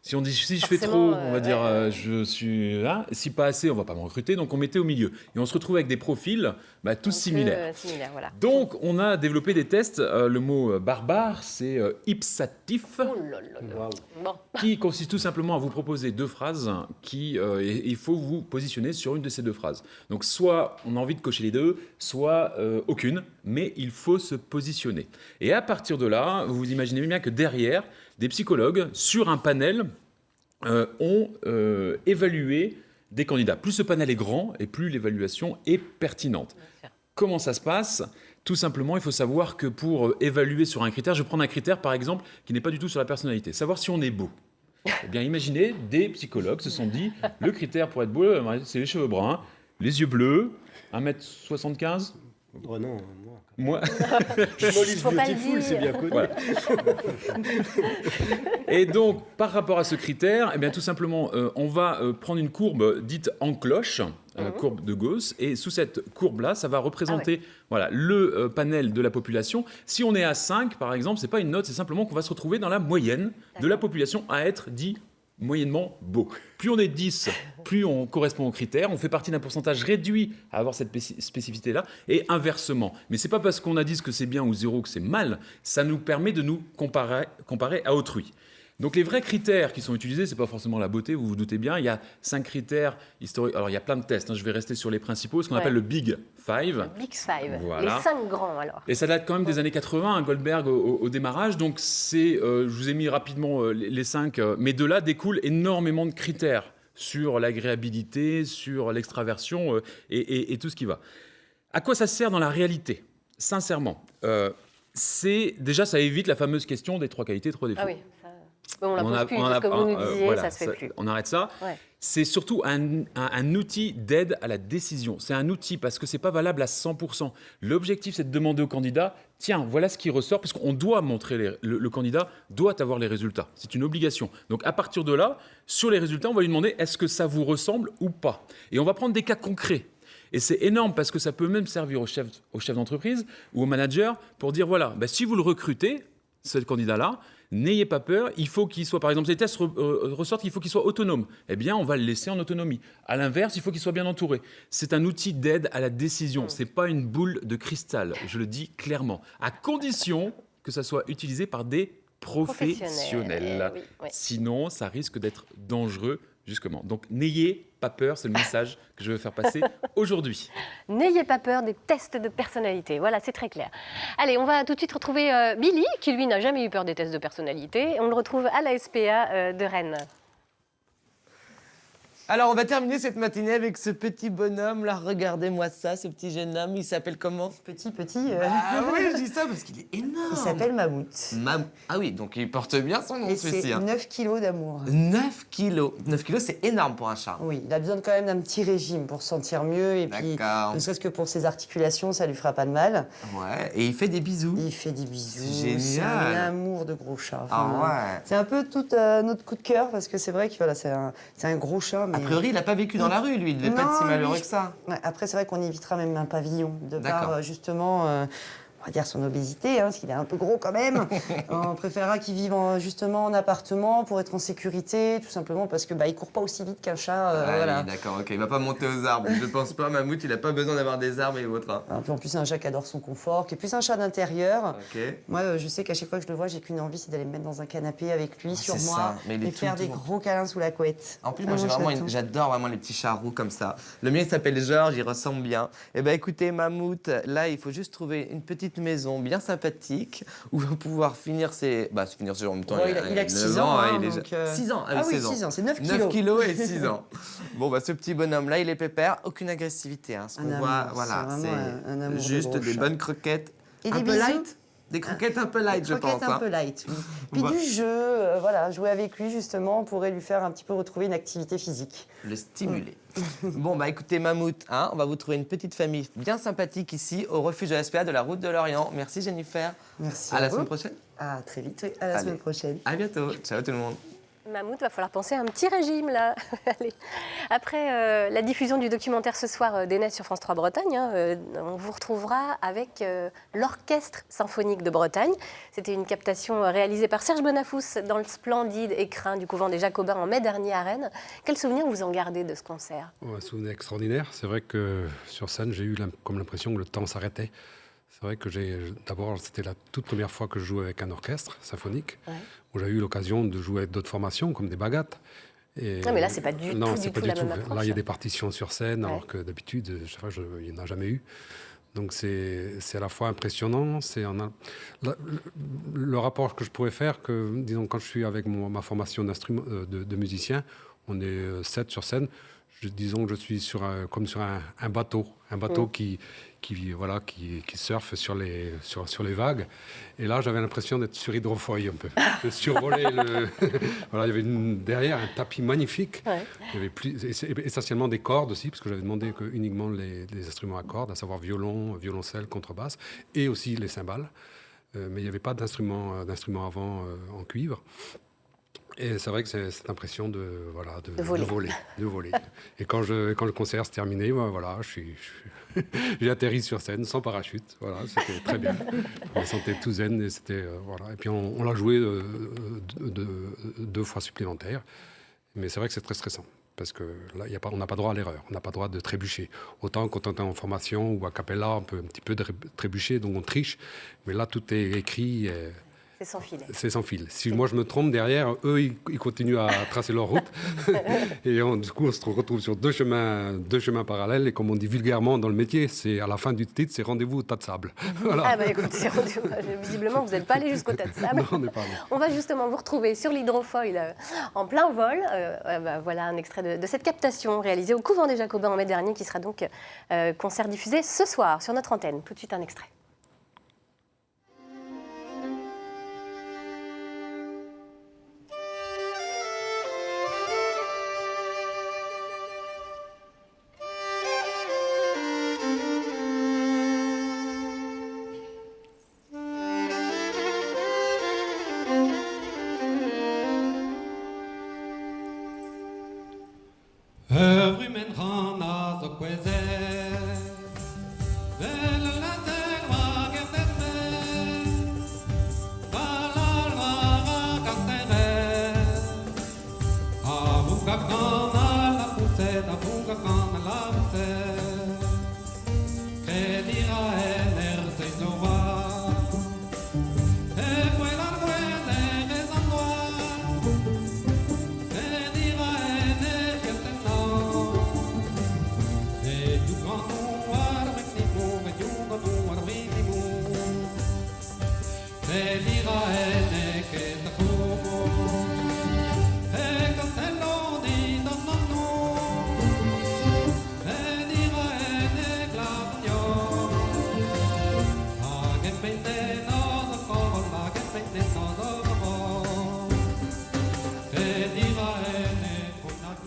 si on dit si je fais trop, on va dire je suis là. Si pas assez, on va pas me recruter. Donc on mettait au milieu. Et on se retrouve avec des profils tous similaires. Voilà. Donc on a développé des tests. Le mot barbare, c'est ipsatif, Bon. qui consiste tout simplement à vous proposer deux phrases et il faut vous positionner sur une de ces deux phrases. Donc soit on a envie de cocher les deux, soit aucune, mais il faut se positionner. Et à partir de là, vous imaginez bien que derrière, des psychologues, sur un panel, ont évalué des candidats. Plus ce panel est grand et plus l'évaluation est pertinente. Comment ça se passe? Tout simplement, il faut savoir que pour évaluer sur un critère, je vais prendre un critère par exemple qui n'est pas du tout sur la personnalité, savoir si on est beau. Eh bien, imaginez, des psychologues se sont dit, le critère pour être beau, c'est les cheveux bruns, les yeux bleus, 1m75. Oh non, Moi, Small is beautiful, c'est bien connu. Voilà. Et donc, par rapport à ce critère, eh bien, tout simplement, on va prendre une courbe dite en cloche, courbe de Gauss, et sous cette courbe-là, ça va représenter le panel de la population. Si on est à 5, par exemple, c'est pas une note, c'est simplement qu'on va se retrouver dans la moyenne de la population à être dit moyennement beau. Plus on est 10, plus on correspond aux critères. On fait partie d'un pourcentage réduit à avoir cette spécificité-là, et inversement. Mais c'est pas parce qu'on a 10 que c'est bien ou 0 que c'est mal. Ça nous permet de nous comparer à autrui. Donc les vrais critères qui sont utilisés, c'est pas forcément la beauté, vous vous doutez bien. Il y a 5 critères historiques. Alors il y a plein de tests. Je vais rester sur les principaux, ce qu'on appelle le Big Five. Le Big Five. Voilà. Les 5 grands alors. Et ça date quand même des années 80, Goldberg au démarrage. Donc je vous ai mis rapidement les 5, mais de là découlent énormément de critères sur l'agréabilité, sur l'extraversion et tout ce qui va. À quoi ça sert dans la réalité? Sincèrement, déjà ça évite la fameuse question des 3 qualités, 3 défauts. Ah oui, ça... on la pose plus, ce que vous nous disiez, ça se fait plus. On arrête ça. Ouais. C'est surtout un outil d'aide à la décision. C'est un outil parce que ce n'est pas valable à 100%. L'objectif, c'est de demander au candidat, tiens, voilà ce qui ressort, parce qu'on doit montrer, le candidat doit avoir les résultats. C'est une obligation. Donc à partir de là, sur les résultats, on va lui demander, est-ce que ça vous ressemble ou pas? Et on va prendre des cas concrets. Et c'est énorme parce que ça peut même servir au chef d'entreprise ou au manager pour dire, voilà, si vous le recrutez, ce candidat-là, n'ayez pas peur, il faut qu'il soit, par exemple, les tests ressortent qu'il faut qu'il soit autonome. Eh bien, on va le laisser en autonomie. À l'inverse, il faut qu'il soit bien entouré. C'est un outil d'aide à la décision. Ce n'est pas une boule de cristal, je le dis clairement. À condition que ça soit utilisé par des professionnels. Oui. Sinon, ça risque d'être dangereux, justement. Donc, n'ayez pas peur, c'est le message que je veux faire passer aujourd'hui. N'ayez pas peur des tests de personnalité, voilà, c'est très clair. Allez, on va tout de suite retrouver Billy, qui lui n'a jamais eu peur des tests de personnalité. On le retrouve à la SPA de Rennes. Alors, on va terminer cette matinée avec ce petit bonhomme, là. Regardez-moi ça, ce petit jeune homme. Il s'appelle comment? Petit. Ah oui, je dis ça parce qu'il est énorme. Il s'appelle Mammouth. Ah oui, donc il porte bien son nom, celui-ci. C'est 9 kilos d'amour. 9 kilos. 9 kilos, c'est énorme pour un chat. Oui, il a besoin quand même d'un petit régime pour se sentir mieux. Et puis, ne serait-ce que pour ses articulations, ça lui fera pas de mal. Ouais, et il fait des bisous. Il fait des bisous. C'est génial. C'est un amour de gros chat. Enfin, c'est un peu tout notre coup de cœur, parce que c'est vrai que voilà, c'est un gros chat. Mais... A priori, il n'a pas vécu dans la rue, lui. Il ne devait pas être si malheureux que ça. Ouais, après, c'est vrai qu'on évitera même un pavillon, de par justement... on va dire son obésité, parce qu'il est un peu gros quand même. On préférera qu'il vive justement en appartement pour être en sécurité, tout simplement parce que il court pas aussi vite qu'un chat. Voilà. Oui, d'accord, ok. Il va pas monter aux arbres. Je pense pas, Mammouth, il a pas besoin d'avoir des arbres et autres. Hein. Puis en plus, c'est un chat qui adore son confort, qui est plus un chat d'intérieur. Ok. Moi, je sais qu'à chaque fois que je le vois, j'ai qu'une envie, c'est d'aller me mettre dans un canapé avec lui, sur c'est moi, ça. Mais il est et faire des tout gros câlins sous la couette. En plus, moi, j'adore vraiment les petits chats roux comme ça. Le mien, il s'appelle Georges, il ressemble bien. Eh bien, écoutez, Mammouth, là, il faut juste trouver une petite maison bien sympathique où on va pouvoir finir ses... finir ses jours en même temps. Bon, il a que 6 ans. Hein, il est 6 ans. Ah oui, 6 ans, c'est 9 kilos. 9 kilos et 6 ans. Bon, ce petit bonhomme-là, il est pépère. Aucune agressivité. Hein. Ce qu'on voit, voilà, c'est juste des bonnes croquettes. Et un des peu bisous. light. Des croquettes un peu light, je pense. Un peu light, oui. Puis du jeu, jouer avec lui, justement, pourrait lui faire un petit peu retrouver une activité physique. Le stimuler. Bon, écoutez, Mammouth, on va vous trouver une petite famille bien sympathique ici, au refuge de la SPA de la route de l'Orient. Merci, Jennifer. Merci. À la semaine prochaine. À très vite, oui. À la semaine prochaine. À bientôt. Ciao tout le monde. Mammouth, va falloir penser à un petit régime là. Allez. Après la diffusion du documentaire ce soir d'Enès sur France 3 Bretagne, on vous retrouvera avec l'Orchestre Symphonique de Bretagne. C'était une captation réalisée par Serge Bonafous dans le splendide écrin du couvent des Jacobins en mai dernier à Rennes. Quel souvenir vous en gardez de ce concert? Un souvenir extraordinaire. C'est vrai que sur scène, j'ai eu comme l'impression que le temps s'arrêtait. C'est vrai que d'abord, c'était la toute première fois que je jouais avec un orchestre symphonique, où j'ai eu l'occasion de jouer avec d'autres formations, comme des bagattes. Non, mais là, c'est pas du tout la même approche. Là, il y a des partitions sur scène, alors que d'habitude, il n'y en a jamais eu. Donc, c'est à la fois impressionnant. Le rapport que je pourrais faire, disons, quand je suis avec ma formation de musicien, on est 7 sur scène. Disons que je suis comme sur un bateau qui surfe sur les vagues. Et là, j'avais l'impression d'être sur hydrofoil un peu. De survoler il y avait derrière un tapis magnifique. Ouais. Il y avait essentiellement des cordes aussi, parce que j'avais demandé uniquement les instruments à cordes, à savoir violon, violoncelle, contrebasse, et aussi les cymbales. Mais il n'y avait pas d'instrument avant en cuivre. Et c'est vrai que c'est cette impression de voler. Et quand le concert s'est terminé, j'ai atterri sur scène sans parachute. Voilà, c'était très bien. Je me sentais tout zen et c'était Et puis on l'a joué 2 fois supplémentaires. Mais c'est vrai que c'est très stressant parce que là, on n'a pas droit à l'erreur, on n'a pas droit de trébucher. Autant quand on est en formation ou a cappella, on peut un petit peu trébucher, donc on triche. Mais là, tout est écrit. C'est sans fil. C'est sans fil. Si moi je me trompe derrière, eux ils continuent à tracer leur route. Et du coup on se retrouve sur deux chemins parallèles. Et comme on dit vulgairement dans le métier, c'est à la fin du titre, c'est rendez-vous au tas de sable. Voilà. Ah bah écoute, visiblement vous n'êtes pas allé jusqu'au tas de sable. Non, on n'est pas allé. On va justement vous retrouver sur l'hydrofoil en plein vol. Voilà un extrait de cette captation réalisée au couvent des Jacobins en mai dernier qui sera donc concert diffusé ce soir sur notre antenne. Tout de suite un extrait.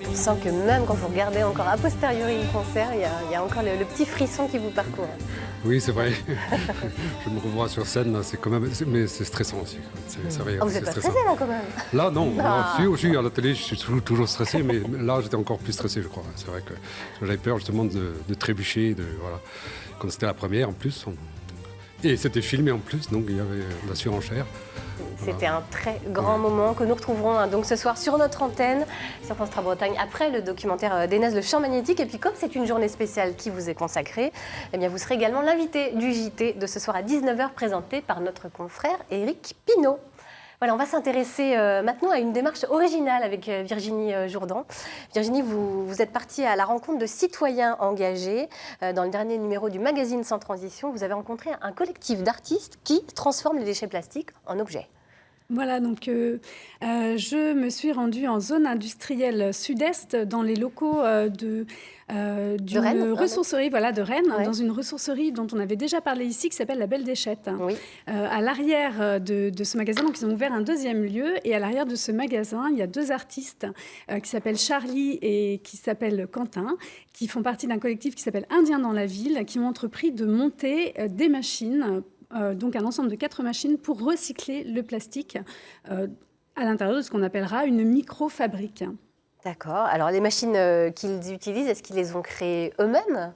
On sent que même quand vous regardez encore a posteriori le concert, il y a encore le petit frisson qui vous parcourt. Oui, c'est vrai. Je me revois sur scène, là, mais c'est stressant aussi. Vous n'êtes pas stressé là quand même? Là, non. Je suis à la télé, je suis toujours stressé, mais là, j'étais encore plus stressé, je crois. C'est vrai que j'avais peur justement de trébucher, comme c'était la première en plus. Et c'était filmé en plus, donc il y avait la surenchère. C'était un très grand moment que nous retrouverons donc ce soir sur notre antenne, sur France 3 Bretagne, après le documentaire d'Enez, Le Champ Magnétique. Et puis comme c'est une journée spéciale qui vous est consacrée, eh bien vous serez également l'invité du JT de ce soir à 19h, présenté par notre confrère Éric Pinault. Voilà, on va s'intéresser maintenant à une démarche originale avec Virginie Jourdan. Virginie, vous êtes partie à la rencontre de citoyens engagés. Dans le dernier numéro du magazine Sans Transition, vous avez rencontré un collectif d'artistes qui transforment les déchets plastiques en objets. Voilà, donc je me suis rendue en zone industrielle sud-est, dans les locaux d'une ressourcerie de Rennes, dans une ressourcerie dont on avait déjà parlé ici, qui s'appelle la Belle Déchette. Oui. À l'arrière de ce magasin, donc ils ont ouvert un deuxième lieu, et à l'arrière de ce magasin, il y a deux artistes qui s'appellent Charlie et qui s'appellent Quentin, qui font partie d'un collectif qui s'appelle Indiens dans la ville, qui ont entrepris de monter des machines, donc un ensemble de 4 machines pour recycler le plastique à l'intérieur de ce qu'on appellera une micro-fabrique. D'accord. Alors les machines qu'ils utilisent, est-ce qu'ils les ont créées eux-mêmes ?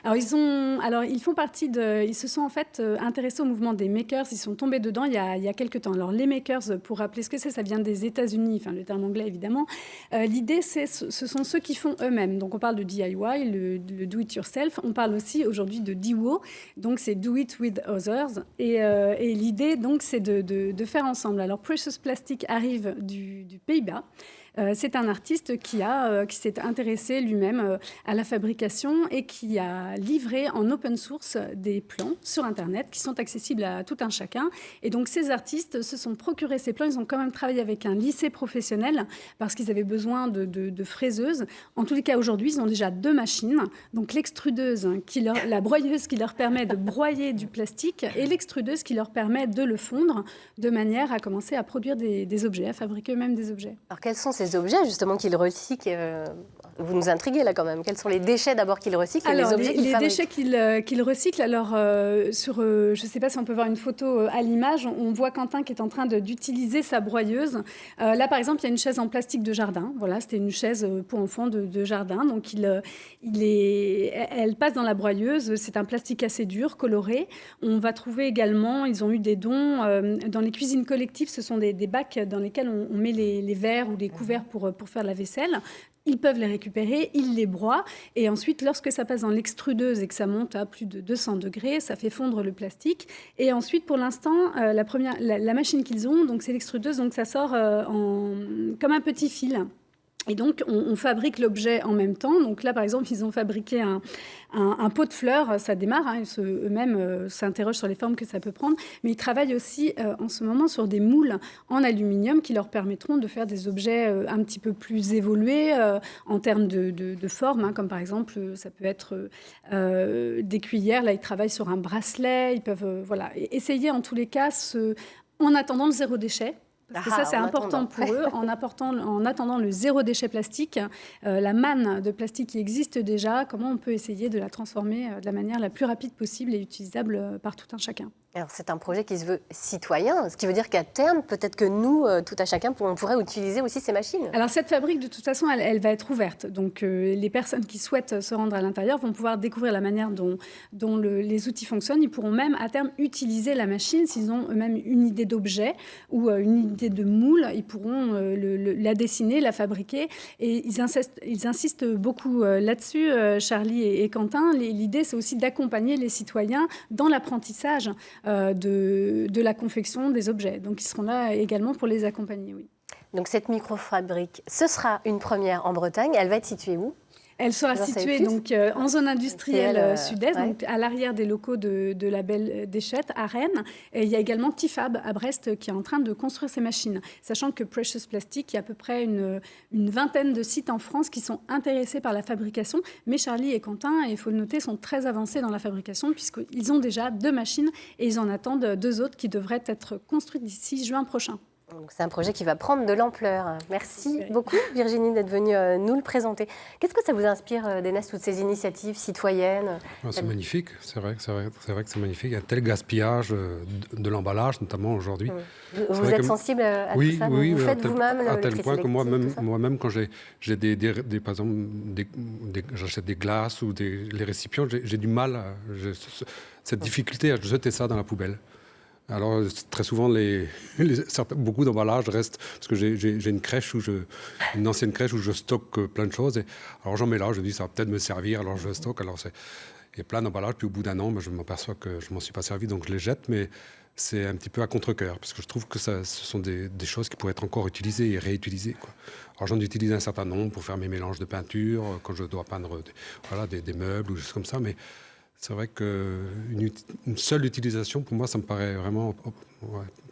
Alors ils font partie ils se sont en fait intéressés au mouvement des makers. Ils sont tombés dedans il y a quelques temps. Alors les makers, pour rappeler ce que c'est, ça vient des États-Unis, enfin le terme anglais évidemment. L'idée, ce sont ceux qui font eux-mêmes. Donc on parle de DIY, le do it yourself. On parle aussi aujourd'hui de DIWO, donc c'est do it with others. Et l'idée donc c'est de faire ensemble. Alors Precious Plastic arrive du Pays-Bas. C'est un artiste qui s'est intéressé lui-même à la fabrication et qui a livré en open source des plans sur Internet qui sont accessibles à tout un chacun. Et donc, ces artistes se sont procurés ces plans. Ils ont quand même travaillé avec un lycée professionnel parce qu'ils avaient besoin de fraiseuses. En tous les cas, aujourd'hui, ils ont déjà 2 machines. Donc, l'extrudeuse, la broyeuse qui leur permet de broyer du plastique et l'extrudeuse qui leur permet de le fondre de manière à commencer à produire des objets, à fabriquer eux-mêmes des objets. Alors, quels sont ces objets justement qu'ils recyclent? Vous nous intriguez là quand même. Quels sont les déchets d'abord qu'ils recyclent et les objets qu'ils fabriquent? Les déchets qu'ils recyclent, alors je ne sais pas si on peut voir une photo à l'image, on voit Quentin qui est en train d'utiliser sa broyeuse. Là par exemple, il y a une chaise en plastique de jardin. Voilà, c'était une chaise pour enfants de jardin. Donc elle passe dans la broyeuse. C'est un plastique assez dur, coloré. On va trouver également, ils ont eu des dons dans les cuisines collectives. Ce sont des bacs dans lesquels on met les verres ou les couverts pour faire la vaisselle. Ils peuvent les récupérer, ils les broient et ensuite, lorsque ça passe dans l'extrudeuse et que ça monte à plus de 200 degrés, ça fait fondre le plastique. Et ensuite, pour l'instant, la machine qu'ils ont, donc c'est l'extrudeuse, donc ça sort comme un petit fil. Et donc, on fabrique l'objet en même temps. Donc là, par exemple, ils ont fabriqué un pot de fleurs. Ça démarre. Eux-mêmes s'interrogent sur les formes que ça peut prendre. Mais ils travaillent aussi en ce moment sur des moules en aluminium qui leur permettront de faire des objets un petit peu plus évolués en termes de forme. Comme par exemple, ça peut être des cuillères. Là, ils travaillent sur un bracelet. Ils peuvent essayer en tous les cas, en attendant le zéro déchet. Parce que ça, c'est important pour eux. En attendant le zéro déchet plastique, la manne de plastique qui existe déjà, comment on peut essayer de la transformer de la manière la plus rapide possible et utilisable par tout un chacun. Alors, c'est un projet qui se veut citoyen, ce qui veut dire qu'à terme, peut-être que nous, tout à chacun, on pourrait utiliser aussi ces machines. Alors, cette fabrique, de toute façon, elle va être ouverte. Donc, les personnes qui souhaitent se rendre à l'intérieur vont pouvoir découvrir la manière dont les outils fonctionnent. Ils pourront même, à terme, utiliser la machine. S'ils ont eux-mêmes une idée d'objet ou une idée de moule, ils pourront la dessiner, la fabriquer. Et ils insistent beaucoup là-dessus, Charlie et Quentin. L'idée, c'est aussi d'accompagner les citoyens dans l'apprentissage de la confection des objets. Donc, ils seront là également pour les accompagner, oui. Donc, cette microfabrique, ce sera une première en Bretagne. Elle va être située où ? Elle sera située donc, en zone industrielle sud-est, donc à l'arrière des locaux de la Belle Déchette, à Rennes. Et il y a également Tifab à Brest qui est en train de construire ces machines. Sachant que Precious Plastic, il y a à peu près une vingtaine de sites en France qui sont intéressés par la fabrication. Mais Charlie et Quentin, il faut le noter, sont très avancés dans la fabrication puisqu'ils ont déjà 2 machines et ils en attendent 2 autres qui devraient être construites d'ici juin prochain. Donc c'est un projet qui va prendre de l'ampleur. Merci beaucoup Virginie d'être venue nous le présenter. Qu'est-ce que ça vous inspire d'Enes, toutes ces initiatives citoyennes? C'est magnifique, c'est vrai que c'est magnifique. Il y a tel gaspillage de l'emballage, notamment aujourd'hui. Vous êtes sensible à tout ça? Vous faites vous-même à tel point que moi-même, moi-même, quand j'ai par exemple, j'achète des glaces ou les récipients, j'ai du mal, cette difficulté à jeter ça dans la poubelle. Alors, très souvent, beaucoup d'emballages restent, parce que j'ai une crèche une ancienne crèche où je stocke plein de choses. Alors, j'en mets là, je dis, ça va peut-être me servir, alors je stocke. Alors, il y a plein d'emballages, puis au bout d'un an, je m'aperçois que je ne m'en suis pas servi, donc je les jette, mais c'est un petit peu à contre-cœur, parce que je trouve que ce sont des choses qui pourraient être encore utilisées et réutilisées, quoi. Alors, j'en utilise un certain nombre pour faire mes mélanges de peinture, quand je dois peindre des meubles ou des choses comme ça, mais c'est vrai qu'une seule utilisation, pour moi, ça me paraît vraiment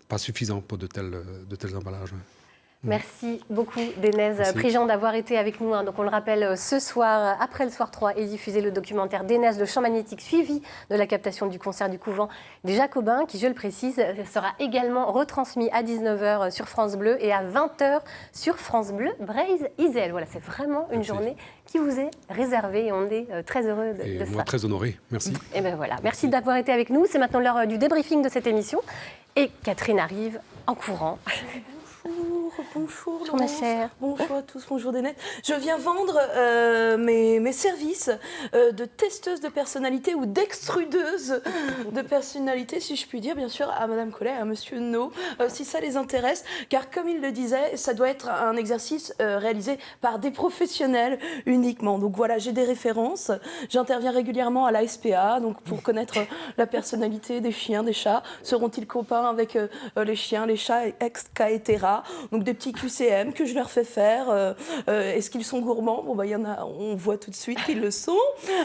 pas suffisant pour de tels emballages. Ouais. Merci beaucoup d'Enes Prigent d'avoir été avec nous. Donc on le rappelle, ce soir, après le soir 3, est diffusé le documentaire d'Enes, le champ magnétique, suivi de la captation du concert du couvent des Jacobins, qui, je le précise, sera également retransmis à 19h sur France Bleu et à 20h sur France Bleu Brésil-Isel. Voilà, c'est vraiment une journée qui vous est réservée et on est très heureux de ça. Et moi, très honoré. Merci. Et bien voilà, merci d'avoir été avec nous. C'est maintenant l'heure du débriefing de cette émission. Et Catherine arrive en courant. Bonjour ma chère. Bonjour à tous, bonjour Dénette. Je viens vendre mes services de testeuse de personnalité ou d'extrudeuse de personnalité, si je puis dire, bien sûr, à Madame Collet, à Monsieur No, si ça les intéresse, car comme il le disait, ça doit être un exercice réalisé par des professionnels uniquement. Donc voilà, j'ai des références, j'interviens régulièrement à la SPA, donc pour connaître la personnalité des chiens, des chats, seront-ils copains avec les chiens, les chats, etc. Donc des petits QCM que je leur fais faire. Est-ce qu'ils sont gourmands? Bon, il y en a, on voit tout de suite qu'ils le sont.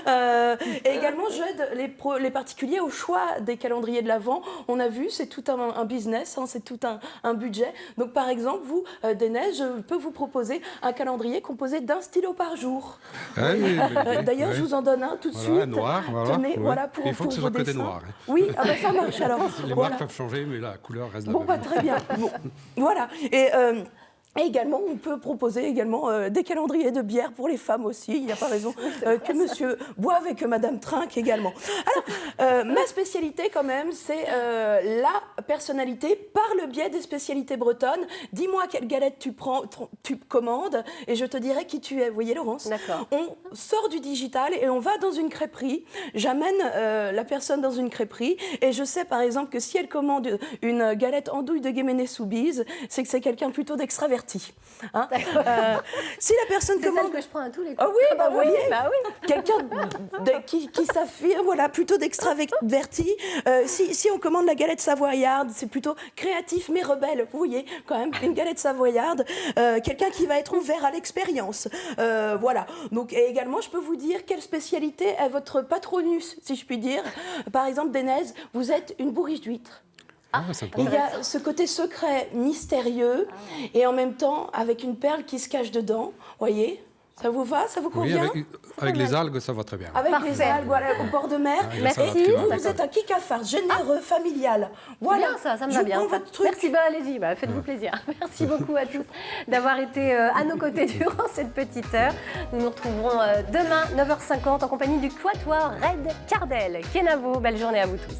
Et également, j'aide les particuliers au choix des calendriers de l'Avent. On a vu, c'est tout un business, c'est tout un budget. Donc, par exemple, vous, Dénès, je peux vous proposer un calendrier composé d'un stylo par jour. D'ailleurs, je vous en donne un tout de suite. Noir, voilà. Tenez, voilà pour il faut que ce soit côté noir. Oui, ça marche alors. Les marques peuvent changer, mais la couleur reste la même. Très bien. Bon, voilà. Et également, on peut proposer également des calendriers de bière pour les femmes aussi. Il n'y a pas raison que monsieur boive et que madame trinque également. Alors, ma spécialité quand même, c'est la personnalité par le biais des spécialités bretonnes. Dis-moi quelle galette tu commandes et je te dirai qui tu es. Vous voyez, Laurence? D'accord. On sort du digital et on va dans une crêperie. J'amène la personne dans une crêperie et je sais par exemple que si elle commande une galette andouille de Guéméné-Soubise, c'est que c'est quelqu'un plutôt d'extraverti. Hein, si la personne commande, celle que je prends à tous les coups. Ah oui, vous voyez, quelqu'un qui s'affirme, voilà, plutôt d'extraverti. Si on commande la galette savoyarde, c'est plutôt créatif mais rebelle. Vous voyez, quand même, une galette savoyarde, quelqu'un qui va être ouvert à l'expérience. Voilà. Donc, et également, je peux vous dire quelle spécialité est votre patronus, si je puis dire. Par exemple, Dénès, vous êtes une bourriche d'huîtres. Il y a ce côté secret, mystérieux, et en même temps avec une perle qui se cache dedans. Voyez, ça vous va, ça vous convient? Oui, avec les algues, ça va très bien. Avec les algues, voilà, au bord de mer. Merci. Vous êtes un kick-à-farce, généreux, familial. Voilà, bien, ça me va bien. Votre truc. Merci, allez-y, faites-vous plaisir. Merci beaucoup à tous d'avoir été à nos côtés durant cette petite heure. Nous nous retrouverons demain, 9h50, en compagnie du Quatuor Red Cardel. Kenavo, belle journée à vous tous.